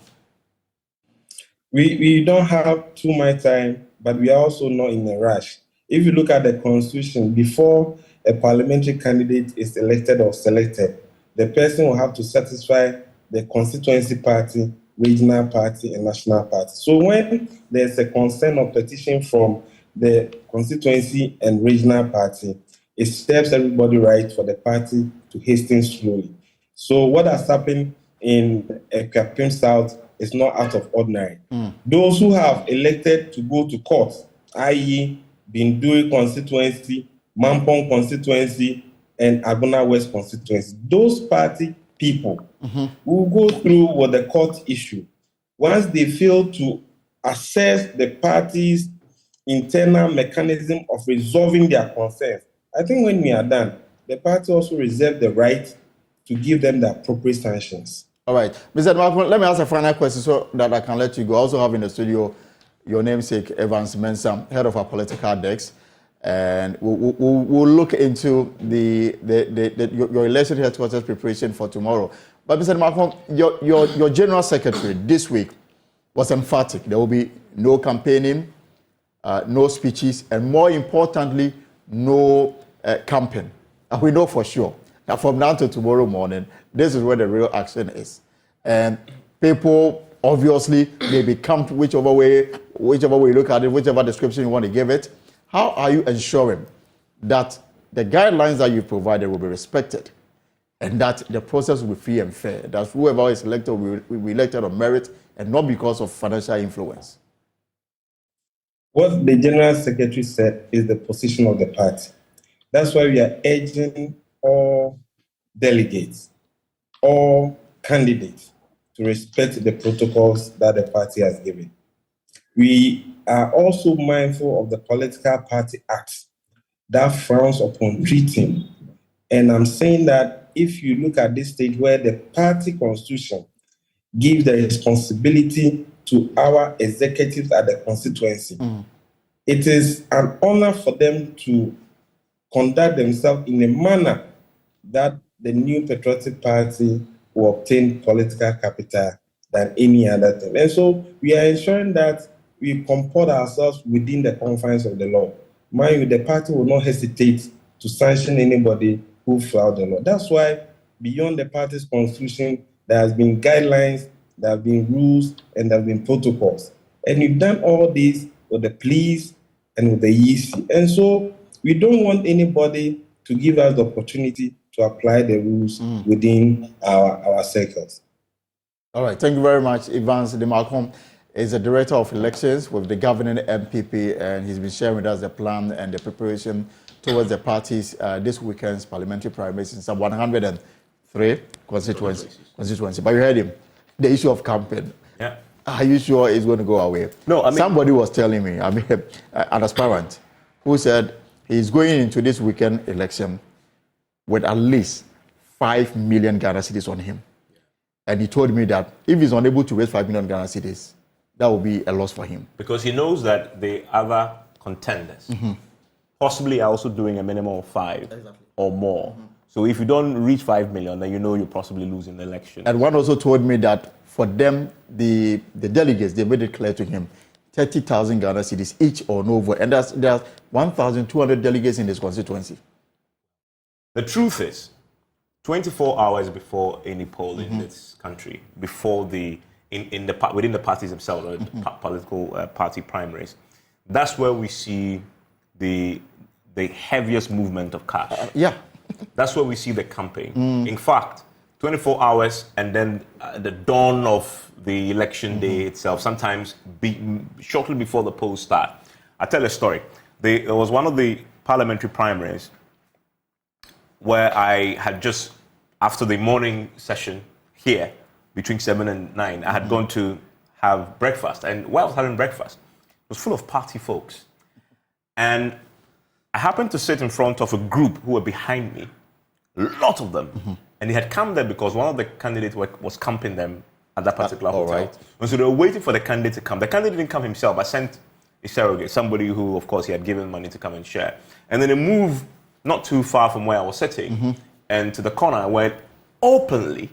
We don't have too much time, but we are also not in a rush. If you look at the Constitution, before a parliamentary candidate is elected or selected, the person will have to satisfy the constituency party, regional party, and national party. So when there's a concern or petition from the constituency and regional party, it serves everybody right for the party to hasten slowly. So what has happened in Akuapem South is not out of ordinary. Those who have elected to go to court, i.e. Binduri constituency, Mampong constituency, and Agona West constituency, those party people will go through with the court issue. Once they fail to assess the party's internal mechanism of resolving their concerns, I think when we are done, the party also reserves the right to give them the appropriate sanctions. All right. Mr. Dimaku, let me ask a final question so that I can let you go. I also have in the studio your namesake, Evans Mensah, head of our political desk. And we'll look into your election headquarters preparation for tomorrow. But Mr. Dimaku, your general secretary this week was emphatic. There will be no campaigning, no speeches, and more importantly, no campaign. And we know for sure that from now to tomorrow morning, this is where the real action is. And people obviously may be camped whichever way you look at it, whichever description you want to give it. How are you ensuring that the guidelines that you provided will be respected and that the process will be free and fair, that whoever is elected will be elected on merit and not because of financial influence? What the General Secretary said is the position of the party. That's why we are urging all delegates, all candidates to respect the protocols that the party has given. We are also mindful of the Political Party Act that frowns upon cheating. And I'm saying that if you look at this stage where the party constitution gives the responsibility to our executives at the constituency, it is an honor for them to conduct themselves in a manner that the new patriotic party will obtain political capital than any other thing. And so we are ensuring that we comport ourselves within the confines of the law. Mind you, the party will not hesitate to sanction anybody who flout the law. That's why beyond the party's constitution, there has been guidelines, there have been rules, and there have been protocols. And we've done all this with the police and with the EC. And so we don't want anybody to give us the opportunity to apply the rules within our circles. All right, thank you very much. Evans de Malcolm is the Director of Elections with the governing MPP, and he's been sharing with us the plan and the preparation towards the party's this weekend's parliamentary primaries in some 103 constituency. But you heard him, the issue of campaign. Yeah. Are you sure it's going to go away? No, I mean, somebody was telling me, an aspirant, who said he's going into this weekend election with at least 5 million Ghana cedis on him. And he told me that if he's unable to raise 5 million Ghana cedis, that will be a loss for him. Because he knows that the other contenders possibly are also doing a minimum of 5 or more. So if you don't reach 5 million, then you know you're possibly losing the election. And one also told me that for them, the delegates, they made it clear to him, 30,000 Ghana cedis each or no vote. And there's 1,200 delegates in this constituency. The truth is, 24 hours before any poll in this country, before within the parties themselves, or political party primaries, that's where we see the heaviest movement of cash. That's where we see the campaign. In fact, 24 hours and then the dawn of the election day itself, sometimes shortly before the polls start. I'll tell a story. There was one of the parliamentary primaries where I had just, after the morning session here, between 7 and 9, I had gone to have breakfast. And while I was having breakfast, it was full of party folks. And I happened to sit in front of a group who were behind me, a lot of them. And they had come there because one of the candidates was camping them at that particular hotel. Right. And so they were waiting for the candidate to come. The candidate didn't come himself. I sent a surrogate, somebody who, of course, he had given money to come and share. And then they moved not too far from where I was sitting, and to the corner where openly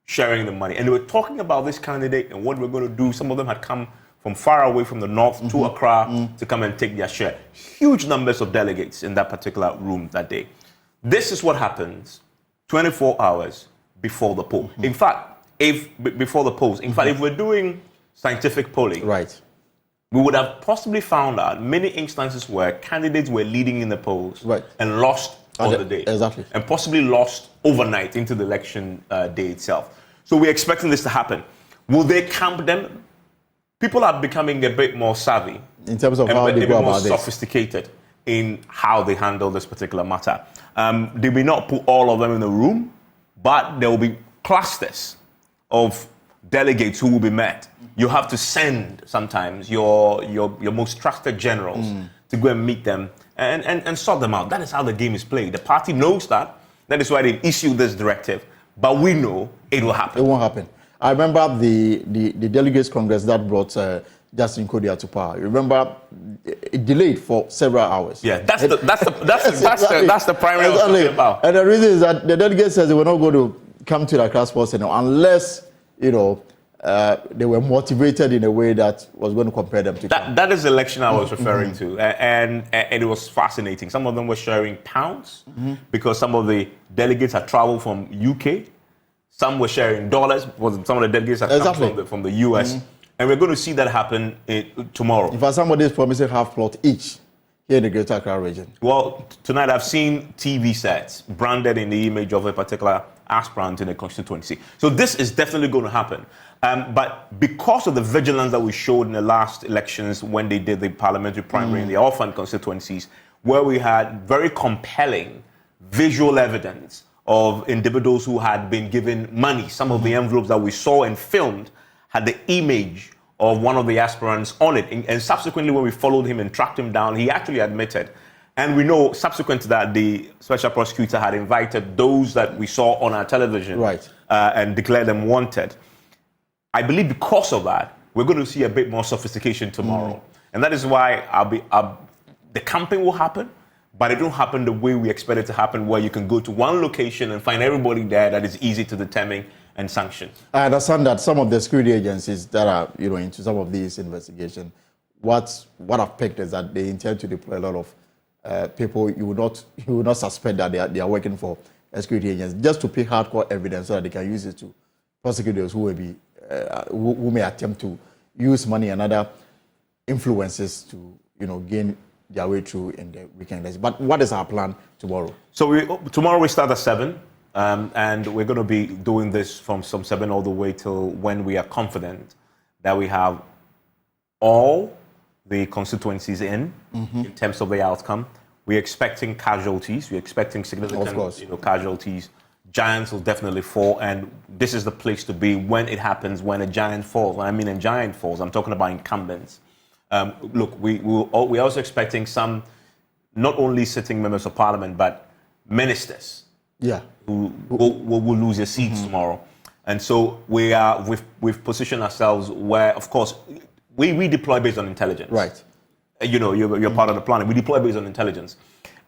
sharing the money. And they were talking about this candidate and what we're going to do. Some of them had come from far away from the north to Accra to come and take their share. Huge numbers of delegates in that particular room that day. This is what happens 24 hours before the poll. In fact, before the polls, if we're doing scientific polling, we would have possibly found out many instances where candidates were leading in the polls and lost on the day. And possibly lost overnight into the election day itself. So we're expecting this to happen. Will they camp them? People are becoming a bit more savvy in terms of how they go about this. Sophisticated in how they handle this particular matter. They may not put all of them in the room, but there will be clusters of delegates who will be met. You have to send sometimes your most trusted generals to go and meet them and sort them out. That is how the game is played. The party knows that. That is why they issued this directive. But we know it will happen. It won't happen. I remember the Delegates Congress that brought Justin Kodia to power. You remember it delayed for several hours. Yeah, that's the primary I was talking about. And the reason is that the delegates said they were not going to come to the Accra Sports Center unless they were motivated in a way that was going to compare them to. That is the election I was referring to, and it was fascinating. Some of them were sharing pounds because some of the delegates had traveled from UK. Some were sharing dollars because some of the delegates had come from the US. And we're going to see that happen tomorrow. In fact, somebody is promising half plot each here in the Greater Accra region. Well, tonight I've seen TV sets branded in the image of a particular aspirant in a constituency. So this is definitely going to happen. But because of the vigilance that we showed in the last elections when they did the parliamentary primary in the orphan constituencies, where we had very compelling visual evidence of individuals who had been given money. Some of the envelopes that we saw and filmed had the image of one of the aspirants on it. And subsequently, when we followed him and tracked him down, he actually admitted And we know subsequent to that, the special prosecutor had invited those that we saw on our television and declared them wanted. I believe because of that, we're going to see a bit more sophistication tomorrow. And that is why the camping will happen, but it won't happen the way we expect it to happen, where you can go to one location and find everybody there that is easy to determine and sanction. I understand that some of the security agencies that are, into some of these investigations, what I've picked is that they intend to deploy a lot of people you would not suspect that they are working for security agents, just to pick hardcore evidence so that they can use it to prosecute those who will be who may attempt to use money and other influences to gain their way through in the weekend. But what is our plan tomorrow? So tomorrow we start at 7. And we're going to be doing this from some 7 all the way till when we are confident that we have all the constituencies in terms of the outcome. We're expecting casualties. We're expecting significant casualties. Giants will definitely fall, and this is the place to be when it happens, when a giant falls. When I mean a giant falls, I'm talking about incumbents. Look, we're also expecting some, not only sitting members of parliament, but ministers. Who will lose their seats tomorrow. And so we've positioned ourselves where, of course, we deploy based on intelligence. Right. You're part of the planning. We deploy based on intelligence.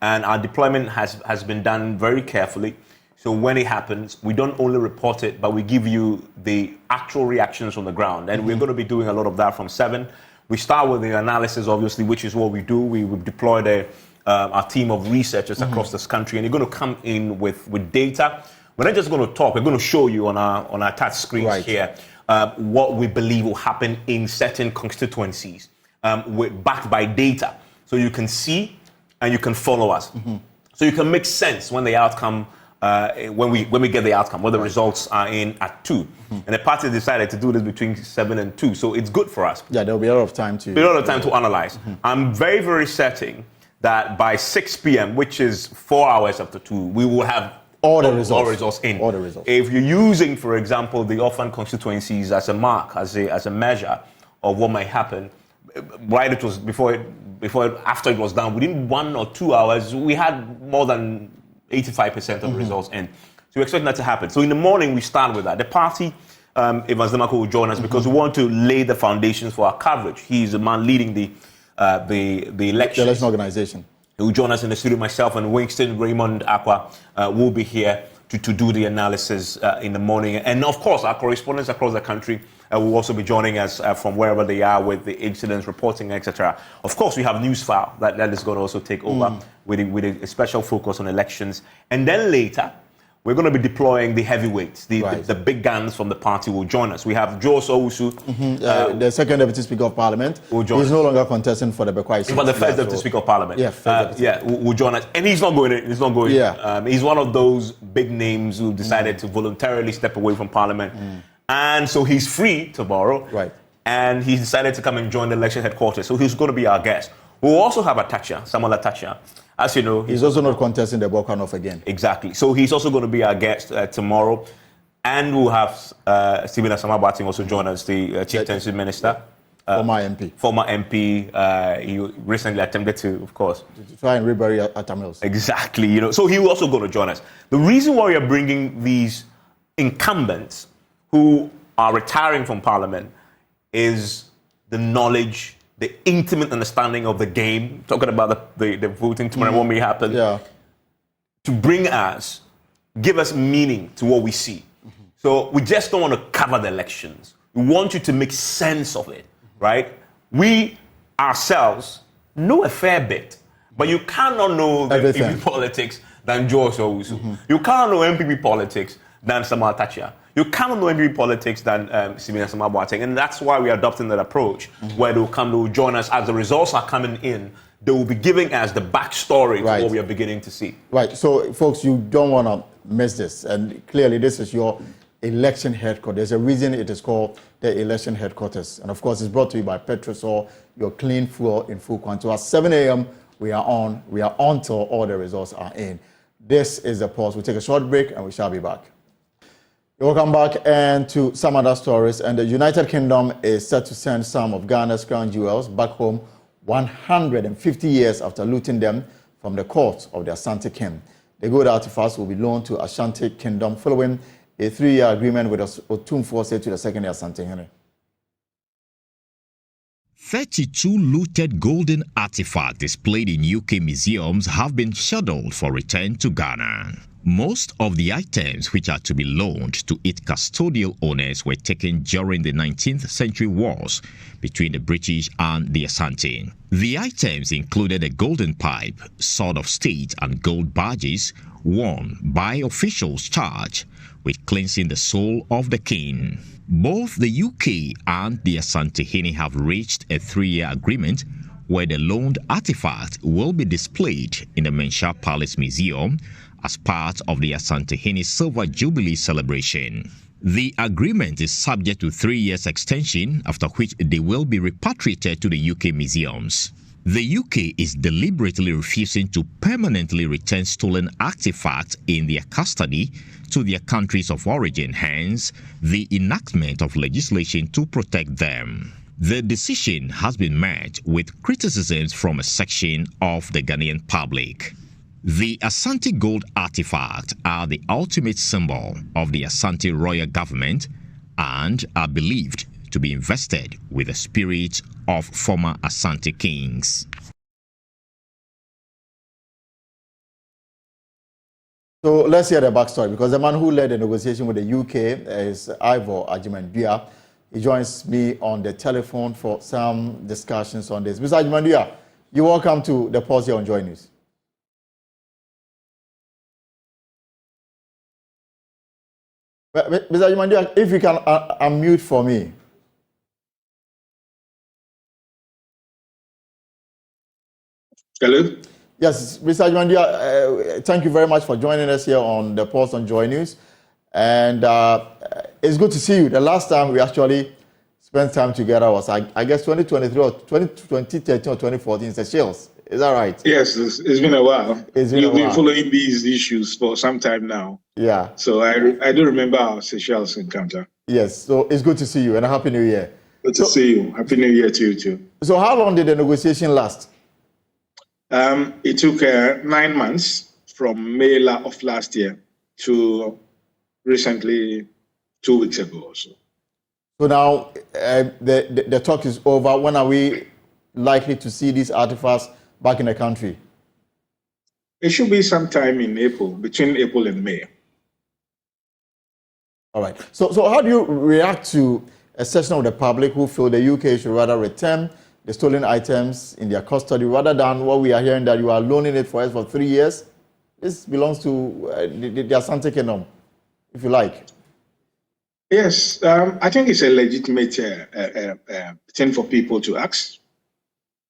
And our deployment has been done very carefully. So when it happens, we don't only report it, but we give you the actual reactions on the ground. And we're going to be doing a lot of that from 7. We start with the analysis, obviously, which is what we do. We've deployed our team of researchers across this country, and you're going to come in with data. We're not just going to talk. We're going to show you on our touch screens here what we believe will happen in certain constituencies, backed by data, so you can see and you can follow us, so you can make sense when the outcome, when we get the outcome, when the results are in at 2. And the party decided to do this between 7 and 2, so it's good for us. Yeah, there'll be a lot of time to analyze. I'm very, very certain that by 6 p.m., which is 4 hours after 2, we will have all the results in. All the results. If you're using, for example, the orphan constituencies as a mark, as a measure of what might happen, right? It was after it was done, within 1 or 2 hours, we had more than 85% of the results in. So we expect that to happen. So in the morning, we start with that. The party, Evans Demako will join us because we want to lay the foundations for our coverage. He's the man leading the election organization. He will join us in the studio. Myself and Winston Raymond Aqua will be here to do the analysis in the morning. And of course, our correspondents across the country will also be joining us from wherever they are with the incidents reporting, etc. Of course, we have Newsfile that is going to also take over with a special focus on elections. And then later, we're going to be deploying the heavyweights. The big guns from the party will join us. We have Joe Owusu, the second Deputy Speaker of Parliament. He's no longer contesting for the Bekwai seat. But the first Deputy Speaker of Parliament. Will join us. And he's not going in. He's one of those big names who decided to voluntarily step away from Parliament. And so he's free tomorrow. Right. And he decided to come and join the election headquarters. So he's going to be our guest. We'll also have Samuel Atacha. As you know, he's also not contesting the Bokanov again. Exactly. So he's also going to be our guest tomorrow. And we'll have Stephen Asama-Boateng also join us, the Chieftaincy Minister. Former MP. Former MP. He recently attempted to, of course, to try and rebury Atamils. Exactly. So he will also going to join us. The reason why we are bringing these incumbents who are retiring from Parliament is the knowledge, the intimate understanding of the game, talking about the voting tomorrow, what may happen, to bring us, give us meaning to what we see. So we just don't want to cover the elections. We want you to make sense of it, right? We ourselves know a fair bit, but you cannot know the MPP politics than George Owusu. You cannot know MPP politics than Samuel Atacha. You cannot know MPP politics than Stephen Asama-Boateng. And that's why we're adopting that approach, where they will join us as the results are coming in. They will be giving us the backstory to what we are beginning to see. Right. So, folks, you don't want to miss this. And clearly, this is your election headquarters. There's a reason it is called the election headquarters. And, of course, it's brought to you by Petrosol, your clean fuel in full quantity. At 7 a.m., we are on till all the results are in. This is the pause. We'll take a short break, and we shall be back. Welcome back and to some other stories. And the United Kingdom is set to send some of Ghana's crown jewels back home 150 years after looting them from the court of the Asante King. The gold artifacts will be loaned to Ashanti Kingdom following a 3-year agreement with Otumfuo said to the second Asante Henry. 32 looted golden artifacts displayed in UK museums have been scheduled for return to Ghana. Most of the items which are to be loaned to its custodial owners were taken during the 19th century wars between the British and the Asante. The items included a golden pipe, sword of state, and gold badges worn by officials charged with cleansing the soul of the king. Both the UK and the Asante have reached a 3-year agreement where the loaned artifact will be displayed in the Mensah Palace Museum as part of the Asante Silver Jubilee celebration. The agreement is subject to 3 years extension, after which they will be repatriated to the UK museums. The UK is deliberately refusing to permanently return stolen artifacts in their custody to their countries of origin, hence the enactment of legislation to protect them. The decision has been met with criticisms from a section of the Ghanaian public. The Asante gold artifacts are the ultimate symbol of the Asante royal government and are believed to be invested with the spirit of former Asante kings. So let's hear the backstory, because the man who led the negotiation with the UK is Ivor Ajimandua. He joins me on the telephone for some discussions on this. Mr. Ajimandua, you're welcome to the pause here on Joy News. Mr. Ajimandua, if you can unmute for me. Hello? Yes, Mr. Ajimandua, thank you very much for joining us here on the Pulse on Joy News. And it's good to see you. The last time we actually spent time together was, I guess, 2023 or 2013 or 2014, Seychelles. Is that right? Yes, it's been a while. You've been following these issues for some time now. Yeah. So I do remember our Seychelles encounter. Yes, so it's good to see you and a Happy New Year. Good to see you. Happy New Year to you too. So how long did the negotiation last? It took 9 months from May of last year to recently 2 weeks ago or so. So now the talk is over. When are we likely to see these artifacts back in the country? It should be sometime in April, between April and May. All right. So how do you react to a section of the public who feel the UK should rather return the stolen items in their custody rather than what we are hearing that you are loaning it for us for 3 years? This belongs to the Asante Kingdom, if you like. Yes, I think it's a legitimate thing for people to ask.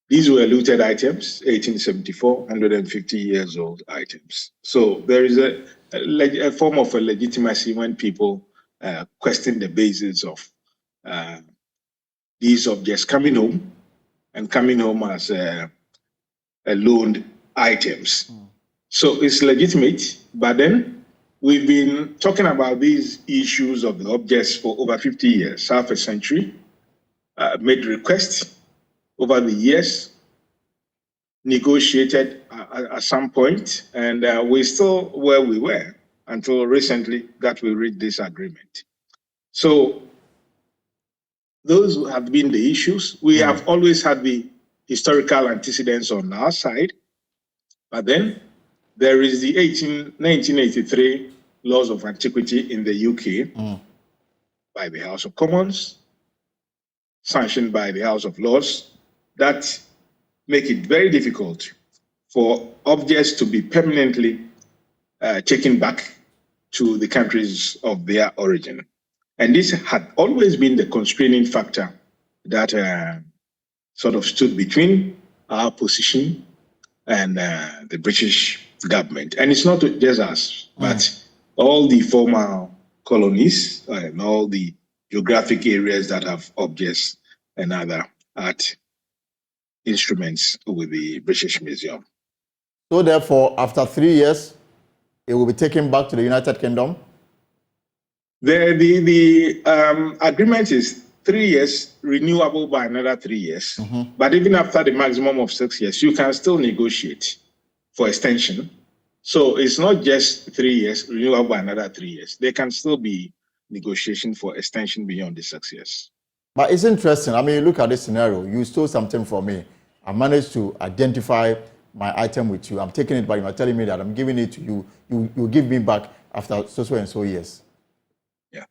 These were looted items, 1874, 150 years old items. So there is a form of a legitimacy when people question the basis of these objects coming home and coming home as loaned items. So it's legitimate, but then we've been talking about these issues of the objects for over 50 years, half a century, made requests over the years, negotiated at some point, and we're still where we were until recently that we reached this agreement. So those have been the issues. We have always had the historical antecedents on our side, but then there is the 1983 laws of antiquity in the UK by the House of Commons, sanctioned by the House of Lords, that make it very difficult for objects to be permanently taken back to the countries of their origin. And this had always been the constraining factor that sort of stood between our position and the British government. And it's not just us, but all the former colonies and all the geographic areas that have objects and other art instruments with the British Museum. So therefore, after 3 years, it will be taken back to the United Kingdom? The agreement is 3 years, renewable by another 3 years. But even after the maximum of 6 years, you can still negotiate. for extension. So it's not just 3 years, renewable by another 3 years. There can still be negotiation for extension beyond the 6 years. But it's interesting. I mean, look at this scenario. You stole something from me. I managed to identify my item with you. I'm taking it, but you're telling me that I'm giving it to you. You give me back after so and so years. Yeah,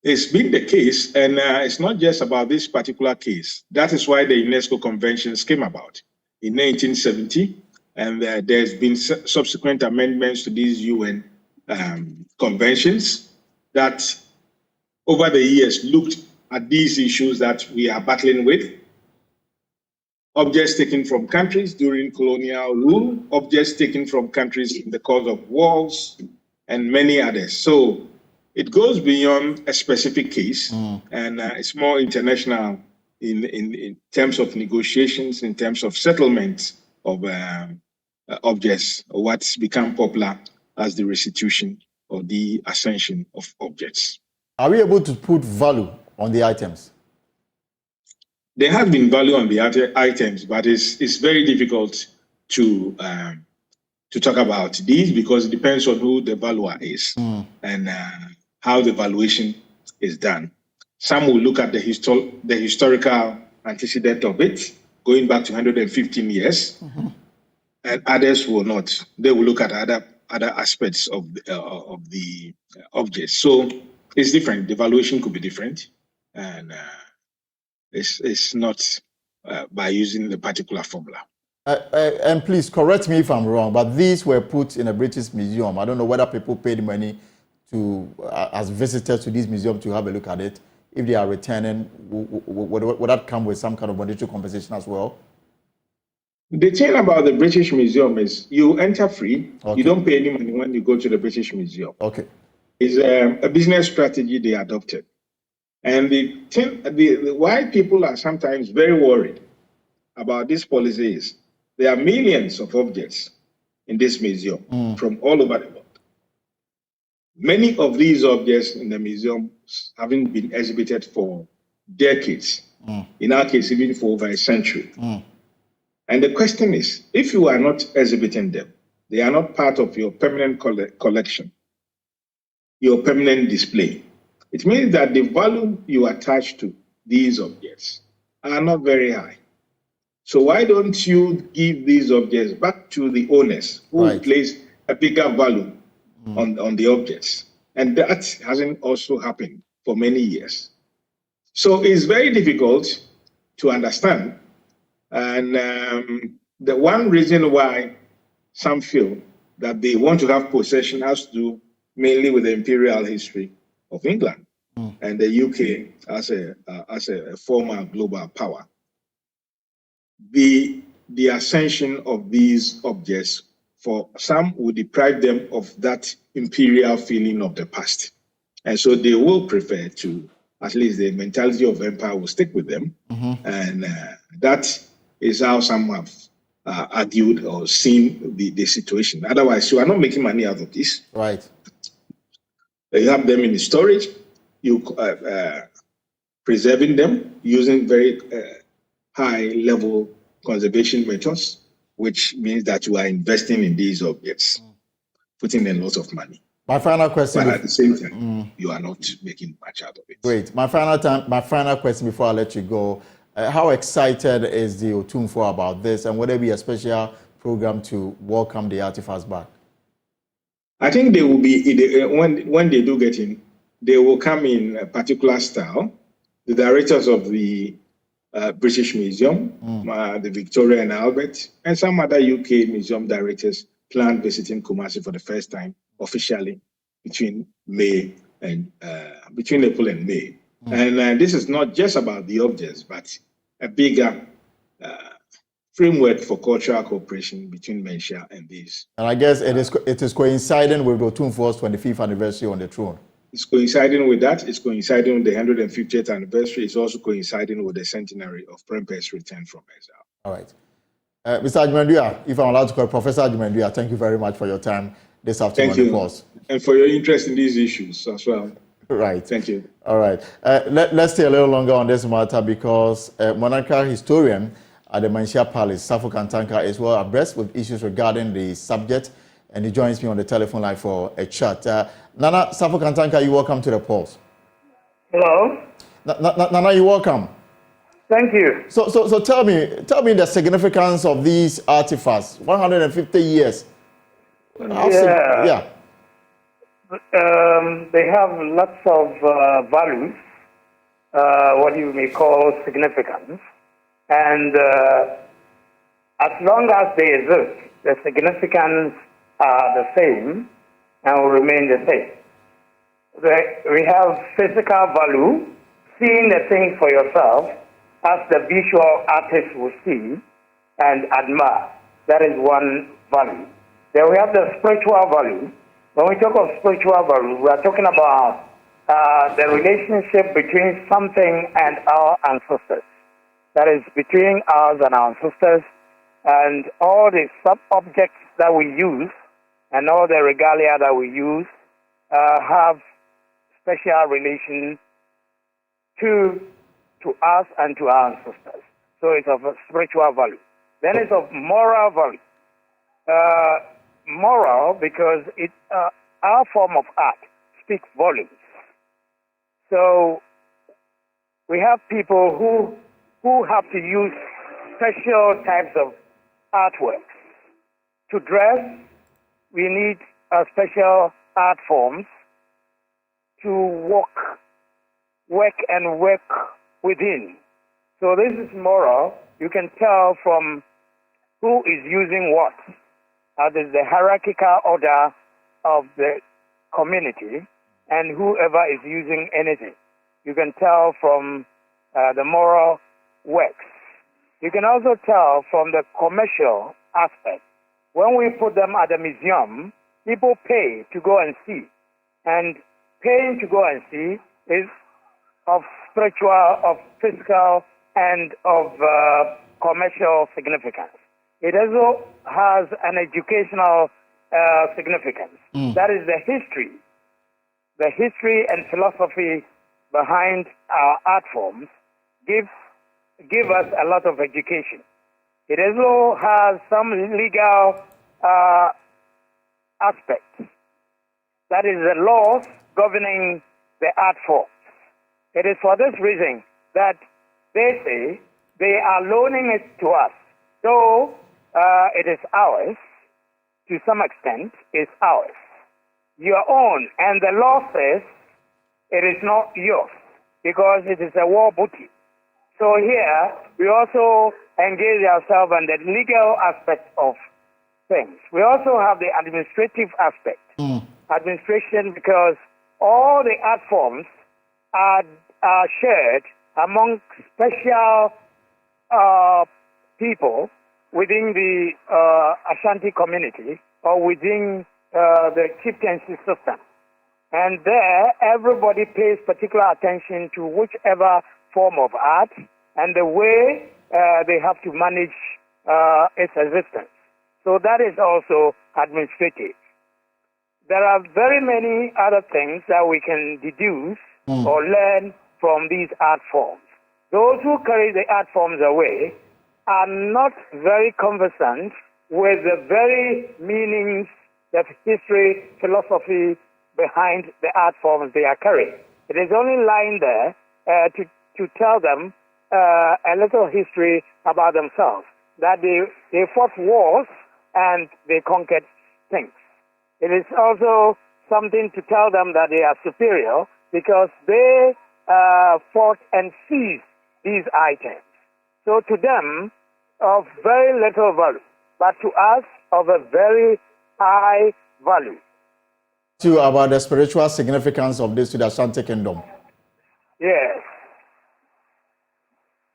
it's been the case, and it's not just about this particular case. That is why the UNESCO conventions came about in 1970, and there's been subsequent amendments to these UN conventions that over the years looked at these issues that we are battling with. Objects taken from countries during colonial rule, objects taken from countries in the course of wars, and many others. So it goes beyond a specific case, and it's more international in terms of negotiations, in terms of settlements of objects, or what's become popular as the restitution or the ascension of objects. Are we able to put value on the items? There has been value on the items, but it's very difficult to talk about these because it depends on who the valuer is and how the valuation is done. Some will look at the historical antecedent of it, going back to 115 years, and others will not. They will look at other aspects of the objects. So it's different. The valuation could be different, and it's not by using the particular formula. And please correct me if I'm wrong, but these were put in a British museum. I don't know whether people paid money to as visitors to this museum to have a look at it. If they are returning, would that come with some kind of monetary compensation as well? The thing about the British Museum is you enter free. Okay. You don't pay any money when you go to the British Museum. Okay. It's a business strategy they adopted. And why people are sometimes very worried about this policy is there are millions of objects in this museum from all over the world. Many of these objects in the museum haven't been exhibited for decades. In our case, even for over a century. And the question is, if you are not exhibiting them, they are not part of your permanent collection, your permanent display. It means that the value you attach to these objects are not very high. So why don't you give these objects back to the owners who place a bigger value on the objects? And that hasn't also happened for many years. So it's very difficult to understand. And the one reason why some feel that they want to have possession has to do mainly with the imperial history of England and the UK as a former global power. The ascension of these objects, for some, will deprive them of that imperial feeling of the past. And so they will prefer to, at least the mentality of empire will stick with them. And that is how some have argued or seen the situation. Otherwise, you are not making money out of this. Right. You have them in storage, you preserving them using very high-level conservation methods, which means that you are investing in these objects, putting in lots of money. My final question. But at the same time, you are not making much out of it. Great. My final question before I let you go. How excited is the Otumfuo about this, and will there be a special program to welcome the artifacts back? I think they will be, when they do get in, they will come in a particular style. The directors of the British Museum, the Victoria and Albert, and some other UK museum directors plan visiting Kumasi for the first time officially between April and May. And this is not just about the objects, but a bigger framework for cultural cooperation between Mensia and these. And I guess it is coinciding with Otumfuo's 25th anniversary on the throne. It's coinciding with that. It's coinciding with the 150th anniversary. It's also coinciding with the centenary of Prempeh's return from exile. All right. Mr. Ajimendua, if I'm allowed to call Professor Ajimendua, thank you very much for your time this afternoon. Thank you. And for your interest in these issues as well. Right. Thank you. All right. Let's stay a little longer on this matter because monarchical historian at the Mansia Palace. Safo Kantanka is well abreast with issues regarding the subject, and he joins me on the telephone line for a chat. Nana, Safo Kantanka, you're welcome to the pulse. Hello. Nana, you're welcome. Thank you. So tell me the significance of these artifacts. 150 years. Yeah. They have lots of values, what you may call significance, and as long as they exist, the significance are the same and will remain the same. We have physical value, seeing the thing for yourself, as the visual artist will see and admire. That is one value. Then we have the spiritual value. When we talk of spiritual value, we are talking about the relationship between something and our ancestors. That is between us and our ancestors, and all the sub-objects that we use and all the regalia that we use have special relation to us and to our ancestors. So it's of a spiritual value. Then it's of moral value. Moral because our form of art speaks volumes. So we have people who have to use special types of artworks. To dress, we need special art forms. To work within. So this is moral. You can tell from who is using what. There's the hierarchical order of the community, and whoever is using anything. You can tell from the moral works. You can also tell from the commercial aspect. When we put them at the museum, people pay to go and see. And paying to go and see is of spiritual, of physical, and of commercial significance. It also has an educational significance. That is the history. The history and philosophy behind our art forms give us a lot of education. It also has some legal aspects. That is the laws governing the art forms. It is for this reason that they say they are loaning it to us. So it is ours, to some extent, it's ours. Your own, and the law says it is not yours because it is a war booty. So here we also engage ourselves in the legal aspect of things. We also have the administrative aspect. Administration, because all the art forms are shared among special people within the Ashanti community or within the chieftaincy system. And there, everybody pays particular attention to whichever form of art and the way they have to manage its existence. So that is also administrative. There are very many other things that we can deduce or learn from these art forms. Those who carry the art forms away are not very conversant with the very meanings, the history, philosophy behind the art forms they are carrying. It is only lying there to tell them a little history about themselves, that they fought wars and they conquered things. It is also something to tell them that they are superior because they fought and seized these items. So to them, of very little value, but to us, of a very high value. About the spiritual significance of this to the Ashanti Kingdom. Yes.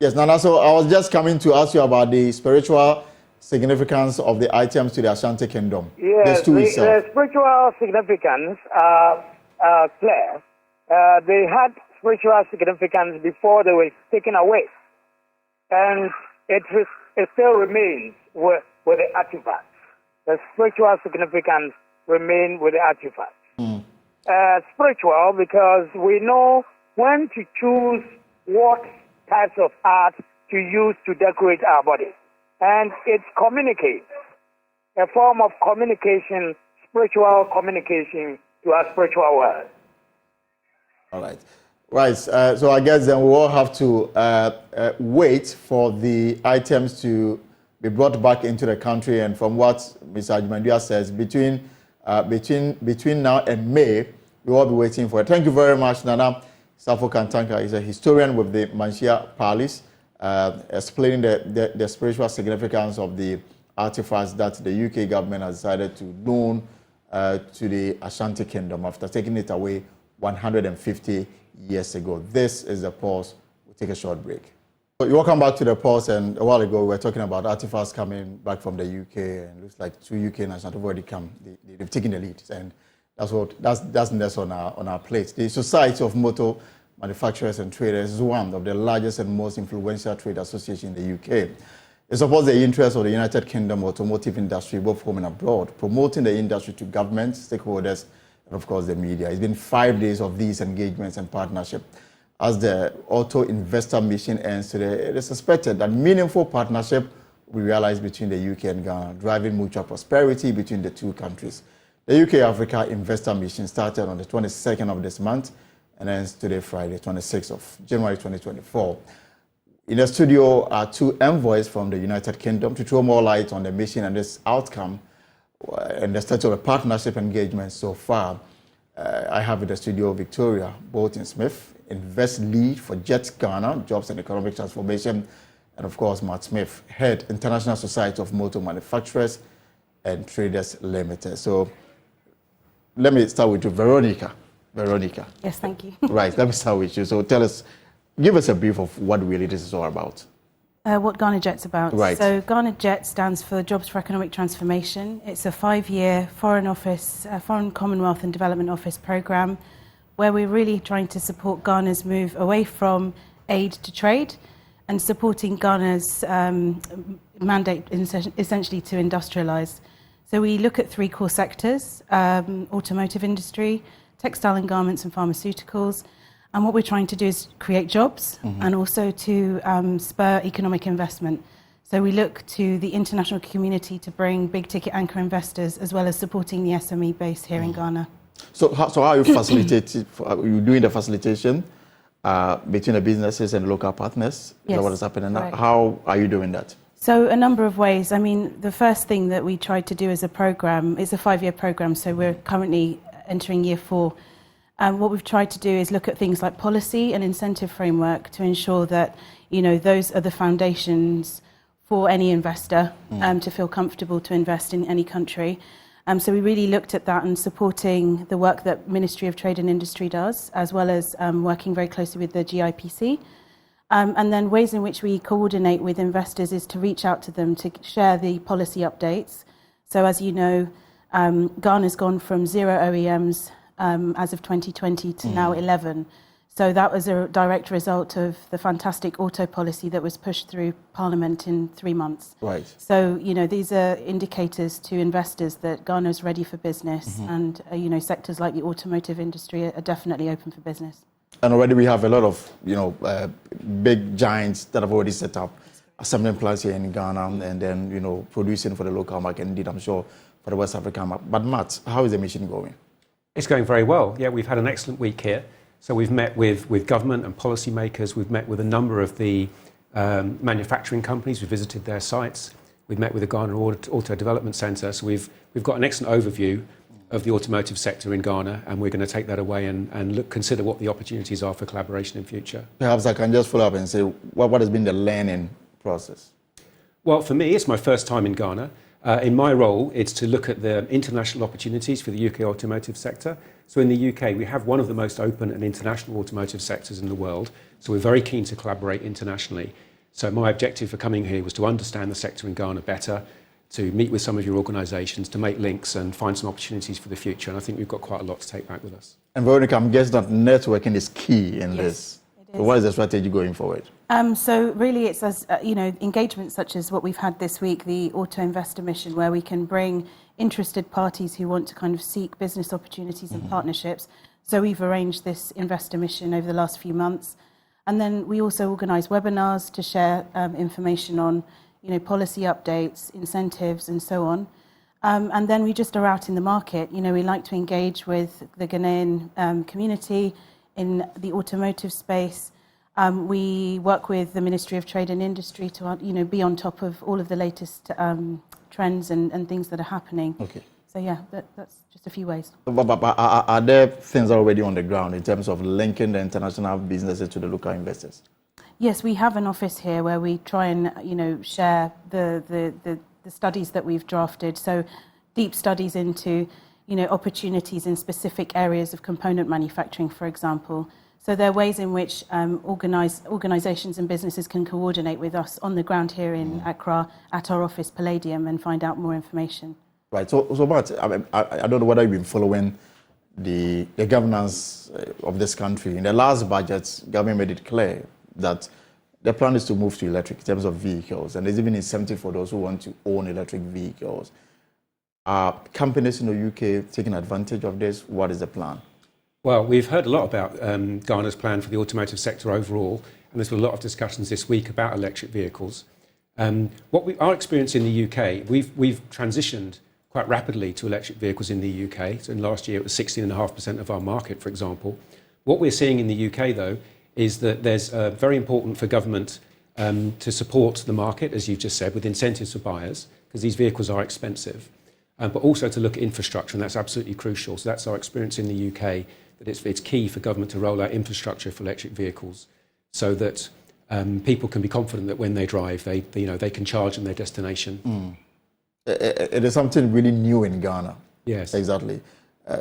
Yes, Nana, so I was just coming to ask you about the spiritual significance of the items to the Ashanti Kingdom. Yes, the spiritual significance are clear. They had spiritual significance before they were taken away. And it still remains with the artifacts. The spiritual significance remains with the artifacts. Spiritual because we know when to choose what types of art to use to decorate our body. And it communicates, a form of communication, spiritual communication to our spiritual world. All right. Right. So I guess then we all have to wait for the items to be brought back into the country. And from what Mr. Ajimandua says, between now and May, we will all be waiting for it. Thank you very much, Nana Safo Kantanka. Is a historian with the Manhyia Palace, explaining the spiritual significance of the artifacts that the UK government has decided to loan to the Ashanti Kingdom after taking it away 150 years ago. This is the pause. We'll take a short break. Welcome back to the pause. And a while ago, we were talking about artifacts coming back from the UK, and it looks like 2 UK nationals have already come. They've taken the lead, and that's next on our plate. The Society of Motor Manufacturers and Traders is one of the largest and most influential trade associations in the UK. It supports the interests of the United Kingdom automotive industry, both home and abroad, promoting the industry to government, stakeholders, and of course the media. It's been 5 days of these engagements and partnership. As the auto investor mission ends today, it is suspected that meaningful partnership will be realized between the UK and Ghana, driving mutual prosperity between the two countries. The UK-Africa investor mission started on the 22nd of this month and ends today, Friday, 26th of January 2024. In the studio are 2 envoys from the United Kingdom to throw more light on the mission and its outcome and the status of the partnership engagement so far. I have in the studio Victoria Bolton-Smith, Invest Lead for Jet Ghana, Jobs and Economic Transformation, and of course Matt Smith, Head, International Society of Motor Manufacturers and Traders Limited. So let me start with you, Veronica. Yes, thank you. Right, let me start with you. So tell us, give us a brief of what really this is all about. What Ghana Jet's about. Right. So Ghana Jet stands for Jobs for Economic Transformation. It's a 5-year Foreign Commonwealth and Development Office program where we're really trying to support Ghana's move away from aid to trade and supporting Ghana's mandate essentially to industrialise. So we look at 3 core sectors, automotive industry, textile and garments and pharmaceuticals. And what we're trying to do is create jobs and also to spur economic investment. So we look to the international community to bring big ticket anchor investors as well as supporting the SME base here in Ghana. So how are you facilitating? Are you doing the facilitation between the businesses and local partners? Is that what is happening now? How are you doing that? So a number of ways. I mean, the first thing that we tried to do as a program is a 5-year program. So we're currently entering year 4. What we've tried to do is look at things like policy and incentive framework to ensure that, those are the foundations for any investor to feel comfortable to invest in any country. So we really looked at that and supporting the work that Ministry of Trade and Industry does, as well as working very closely with the GIPC. And then ways in which we coordinate with investors is to reach out to them to share the policy updates. So as you know, Ghana's gone from 0 OEMs as of 2020 to now 11. So that was a direct result of the fantastic auto policy that was pushed through Parliament in 3 months. Right. So, these are indicators to investors that Ghana is ready for business and, sectors like the automotive industry are definitely open for business. And already we have a lot of, big giants that have already set up assembling plants here in Ghana and then, producing for the local market, indeed, I'm sure, for the West African market. But Matt, how is the mission going? It's going very well. Yeah, we've had an excellent week here. So we've met with government and policymakers. We've met with a number of the manufacturing companies. We've visited their sites. We've met with the Ghana Auto Development Centre. So we've got an excellent overview of the automotive sector in Ghana, and we're going to take that away and consider what the opportunities are for collaboration in future. Perhaps I can just follow up and say, what has been the learning process? Well, for me, it's my first time in Ghana. In my role, it's to look at the international opportunities for the UK automotive sector. So in the UK, we have one of the most open and international automotive sectors in the world. So we're very keen to collaborate internationally. So my objective for coming here was to understand the sector in Ghana better, to meet with some of your organisations, to make links and find some opportunities for the future. And I think we've got quite a lot to take back with us. And Veronica, I'm guessing that networking is key in this. So what is the strategy going forward? So really it's as, engagements such as what we've had this week, the Auto Investor Mission, where we can bring interested parties who want to kind of seek business opportunities and partnerships. So we've arranged this investor mission over the last few months. And then we also organise webinars to share information on, policy updates, incentives, and so on. And then we just are out in the market. We like to engage with the Ghanaian community in the automotive space. We work with the Ministry of Trade and Industry to, be on top of all of the latest trends and things that are happening. Okay. So yeah, that's just a few ways. But are there things already on the ground in terms of linking the international businesses to the local investors? Yes, we have an office here where we try and share the studies that we've drafted. So deep studies into opportunities in specific areas of component manufacturing, for example. So there are ways in which organisations and businesses can coordinate with us on the ground here in Accra at our office Palladium and find out more information. Right. So Matt, I don't know whether you've been following the governance of this country. In the last budget, government made it clear that the plan is to move to electric in terms of vehicles, and there's even incentive for those who want to own electric vehicles. Are companies in the UK taking advantage of this? What is the plan? Well, we've heard a lot about Ghana's plan for the automotive sector overall, and there's been a lot of discussions this week about electric vehicles. Our experience in the UK, we've transitioned quite rapidly to electric vehicles in the UK. So in last year, it was 16.5% of our market, for example. What we're seeing in the UK, though, is that there's very important for government to support the market, as you've just said, with incentives for buyers, because these vehicles are expensive, but also to look at infrastructure, and that's absolutely crucial. So that's our experience in the UK, that it's key for government to roll out infrastructure for electric vehicles so that people can be confident that when they drive, they can charge in their destination. It is something really new in Ghana. Yes. Exactly.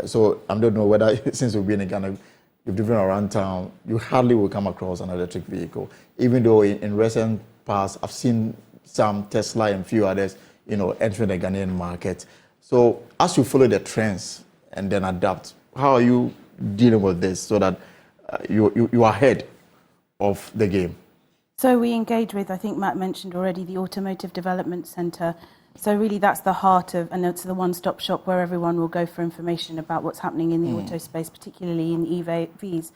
So I don't know whether, since you've been in Ghana, you've driven around town, you hardly will come across an electric vehicle. Even though in recent past, I've seen some Tesla and few others, entering the Ghanaian market. So as you follow the trends and then adapt, how are you dealing with this so that you are ahead of the game? So we engage with, I think Matt mentioned already, the Automotive Development Centre. So really that's the heart of, and it's the one-stop shop where everyone will go for information about what's happening in the auto space, particularly in EVs.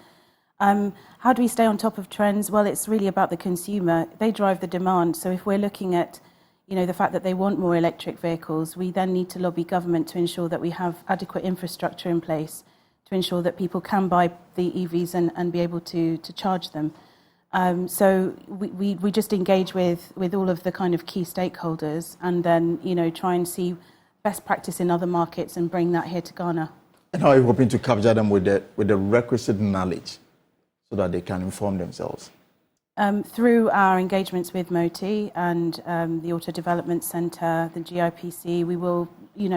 How do we stay on top of trends? Well, it's really about the consumer. They drive the demand. So if we're looking at, the fact that they want more electric vehicles, we then need to lobby government to ensure that we have adequate infrastructure in place to ensure that people can buy the EVs and be able to charge them. So we just engage with all of the kind of key stakeholders and then, try and see best practice in other markets and bring that here to Ghana. And how are you hoping to capture them with the requisite knowledge so that they can inform themselves? Through our engagements with MOTI and the Auto Development Centre, the GIPC, we will,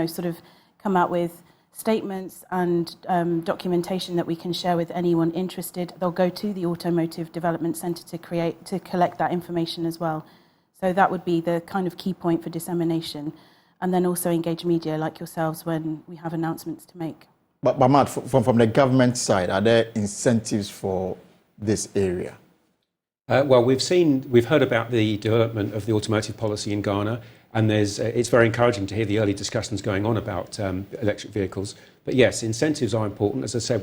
sort of come out with statements and documentation that we can share with anyone interested. They'll go to the Automotive Development Centre to collect that information as well. So that would be the kind of key point for dissemination, and then also engage media like yourselves when we have announcements to make. But Matt, from the government side, are there incentives for this area? Well, we've heard about the development of the automotive policy in Ghana. And it's very encouraging to hear the early discussions going on about electric vehicles. But yes, incentives are important. As I said,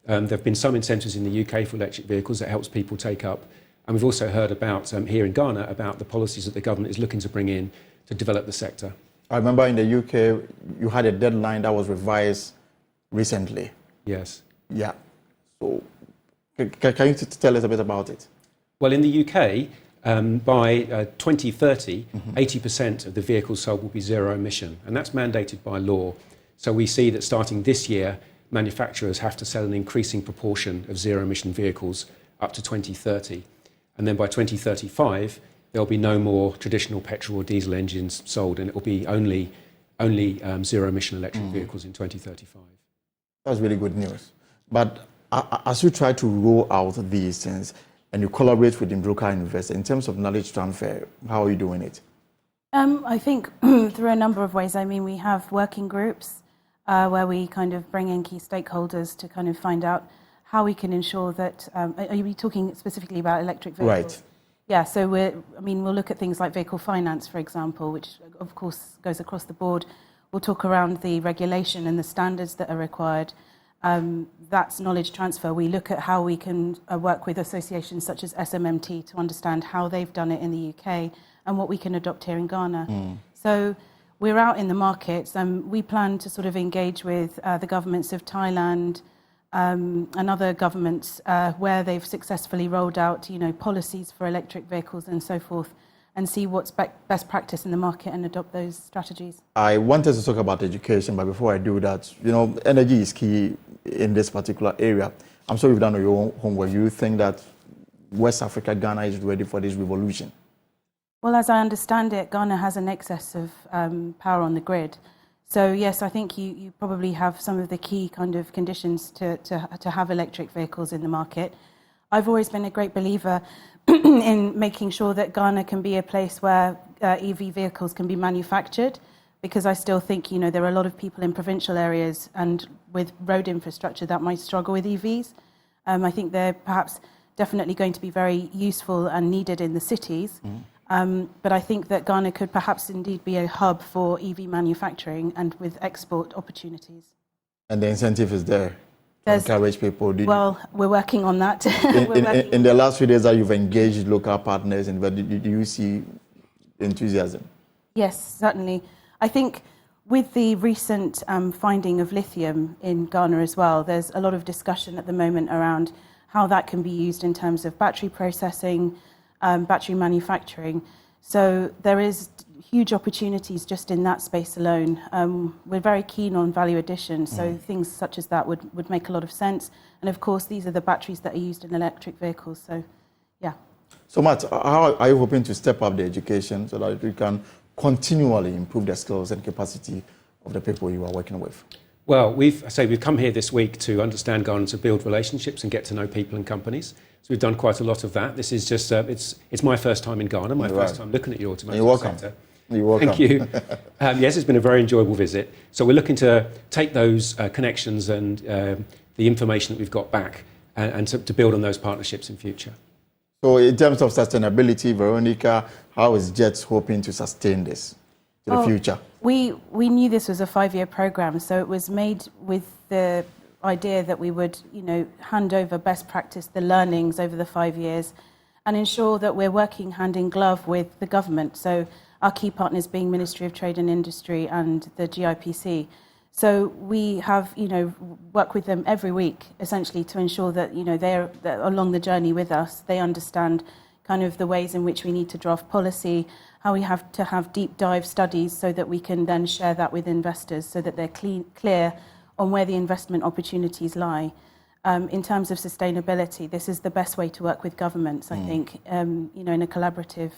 there have been some incentives in the UK for electric vehicles that helps people take up. And we've also heard about, here in Ghana, about the policies that the government is looking to bring in to develop the sector. I remember in the UK, you had a deadline that was revised recently. Yes. Yeah. So can you tell us a bit about it? Well, in the UK, by 2030, 80% of the vehicles sold will be zero emission, and that's mandated by law. So we see that starting this year, manufacturers have to sell an increasing proportion of zero emission vehicles up to 2030. And then by 2035, there'll be no more traditional petrol or diesel engines sold, and it will be only zero emission electric vehicles in 2035. That's really good news. But as you try to roll out these things, and you collaborate with the local investors in terms of knowledge transfer, how are you doing it? I think through a number of ways. I mean, we have working groups where we kind of bring in key stakeholders to kind of find out how we can ensure that. Are you talking specifically about electric vehicles? Right. Yeah. So we'll look at things like vehicle finance, for example, which of course goes across the board. We'll talk around the regulation and the standards that are required. that's knowledge transfer. We look at how we can work with associations such as SMMT to understand how they've done it in the UK and what we can adopt here in Ghana. So we're out in the markets, and we plan to sort of engage with the governments of Thailand and other governments where they've successfully rolled out, policies for electric vehicles and so forth, and see what's best practice in the market and adopt those strategies. I wanted to talk about education, but before I do that, energy is key in this particular area. I'm sure you've done your homework. You think that West Africa, Ghana is ready for this revolution? Well, as I understand it, Ghana has an excess of power on the grid. So yes, I think you probably have some of the key kind of conditions to have electric vehicles in the market. I've always been a great believer in making sure that Ghana can be a place where EV vehicles can be manufactured, because I still think, there are a lot of people in provincial areas and with road infrastructure that might struggle with EVs. I think they're perhaps definitely going to be very useful and needed in the cities. But I think that Ghana could perhaps indeed be a hub for EV manufacturing and with export opportunities. And the incentive is there to encourage people. Well, we're working on that. In the last few days that you've engaged local partners, and do you see enthusiasm? Yes, certainly. I think with the recent finding of lithium in Ghana as well, there's a lot of discussion at the moment around how that can be used in terms of battery processing, battery manufacturing. So there is huge opportunities just in that space alone. We're very keen on value addition, so things such as that would make a lot of sense. And of course, these are the batteries that are used in electric vehicles, so yeah. So Matt, how are you hoping to step up the education so that we can continually improve the skills and capacity of the people you are working with? Well, we've come here this week to understand Ghana, to build relationships and get to know people and companies. So we've done quite a lot of that. This is just, it's my first time in Ghana, my first time looking at the automotive sector. You're welcome. Thank you. Yes, it's been a very enjoyable visit. So we're looking to take those connections and the information that we've got back and to build on those partnerships in future. So in terms of sustainability, Veronica, how is JET hoping to sustain this to the future? We knew this was a 5-year program, so it was made with the idea that we would, hand over best practice, the learnings over the 5 years, and ensure that we're working hand in glove with the government. So our key partners being Ministry of Trade and Industry and the GIPC. So we have, work with them every week, essentially, to ensure that, they're along the journey with us. They understand kind of the ways in which we need to draft policy, how we have to have deep dive studies so that we can then share that with investors so that they're clear on where the investment opportunities lie. In terms of sustainability, this is the best way to work with governments, I think, in a collaborative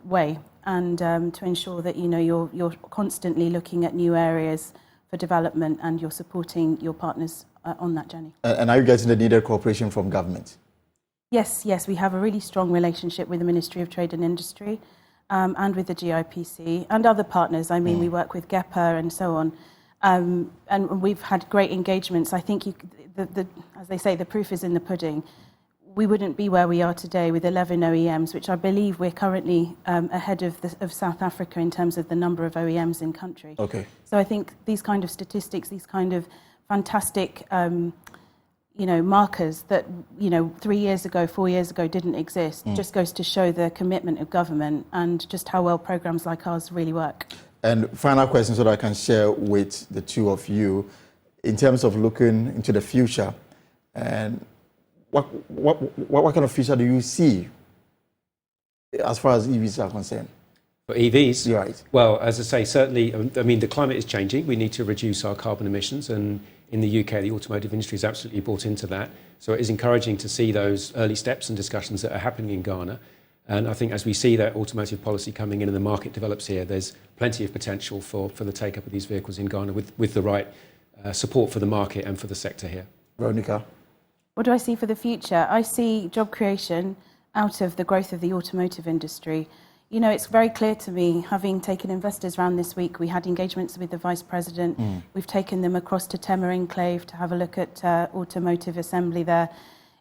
way, and to ensure that, you're constantly looking at new areas for development and you're supporting your partners on that journey. And are you getting the needed cooperation from government? Yes, we have a really strong relationship with the Ministry of Trade and Industry and with the GIPC and other partners. I mean, we work with GEPA and so on. And we've had great engagements. I think, as they say, the proof is in the pudding. We wouldn't be where we are today with 11 OEMs, which I believe we're currently ahead of South Africa in terms of the number of OEMs in country. Okay. So I think these kind of statistics, these kind of fantastic markers that 3 years ago, 4 years ago didn't exist, just goes to show the commitment of government and just how well programs like ours really work. And final question so that I can share with the two of you, in terms of looking into the future, and what kind of future do you see as far as EVs are concerned? For EVs? Right. Well, as I say, certainly, I mean, the climate is changing. We need to reduce our carbon emissions, and in the UK, the automotive industry is absolutely bought into that. So it is encouraging to see those early steps and discussions that are happening in Ghana. And I think as we see that automotive policy coming in and the market develops here, there's plenty of potential for the take-up of these vehicles in Ghana with the right support for the market and for the sector here. Veronica? What do I see for the future? I see job creation out of the growth of the automotive industry. It's very clear to me, having taken investors around this week, we had engagements with the Vice President. We've taken them across to Tema Enclave to have a look at automotive assembly there.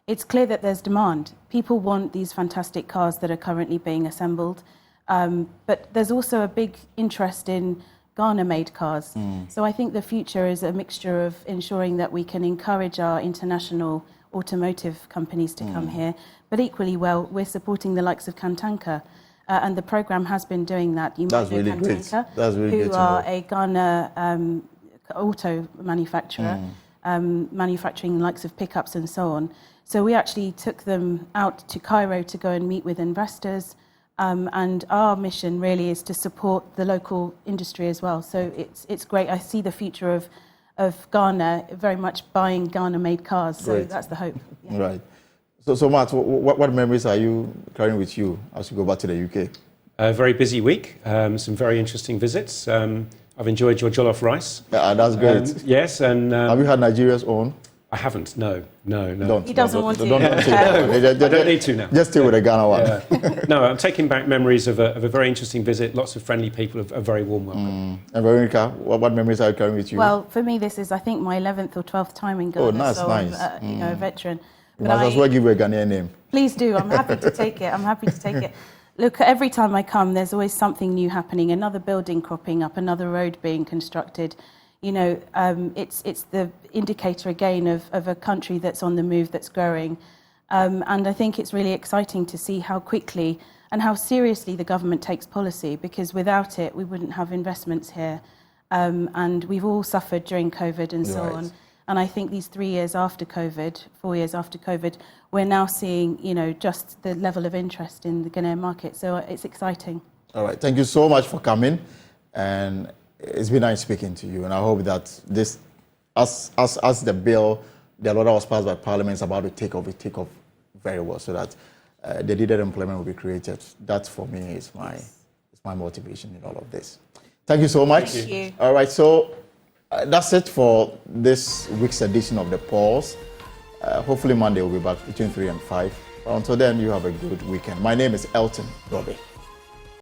It's clear that there's demand. People want these fantastic cars that are currently being assembled. But there's also a big interest in Ghana-made cars. So I think the future is a mixture of ensuring that we can encourage our international automotive companies to come here, but equally well, we're supporting the likes of Kantanka. And the program has been doing that. You might know really great. Kantanka, That's really who great to are know. a Ghana auto manufacturer, manufacturing the likes of pickups and so on. So we actually took them out to Cairo to go and meet with investors. And our mission really is to support the local industry as well. So it's great. I see the future of Ghana very much buying Ghana-made cars. So Great. that's the hope. Yeah. Right. So Matt, what memories are you carrying with you as you go back to the UK? A very busy week, some very interesting visits. I've enjoyed your jollof rice. Yeah, that's great. Yes, and... have you had Nigeria's own? I haven't, no. He doesn't want to. I don't need to now. Just stay with the Ghana one. Yeah. No, I'm taking back memories of a very interesting visit, lots of friendly people, a very warm welcome. And Veronica, what memories are you carrying with you? Well, for me, this is, I think, my 11th or 12th time in Ghana. Oh, nice, so nice. I'm a veteran. You might as well give you a Ghanaian name. Please do. I'm happy to take it. Look, every time I come, there's always something new happening, another building cropping up, another road being constructed. You know, it's the indicator again of a country that's on the move, that's growing. And I think it's really exciting to see how quickly and how seriously the government takes policy, because without it, we wouldn't have investments here. And we've all suffered during COVID and so on. And I think these 3 years after COVID, 4 years after COVID, we're now seeing, you know, just the level of interest in the Ghanaian market. So it's exciting. All right. Thank you so much for coming. And it's been nice speaking to you. And I hope that this, as the bill, the law that was passed by Parliament is about to take off very well, so that the needed employment will be created. That, for me, is my motivation in all of this. Thank you so much. Thank you. All right. So that's it for this week's edition of The Pulse. Hopefully Monday we'll be back between 3 and 5. But until then, you have a good weekend. My name is Elton Robbie.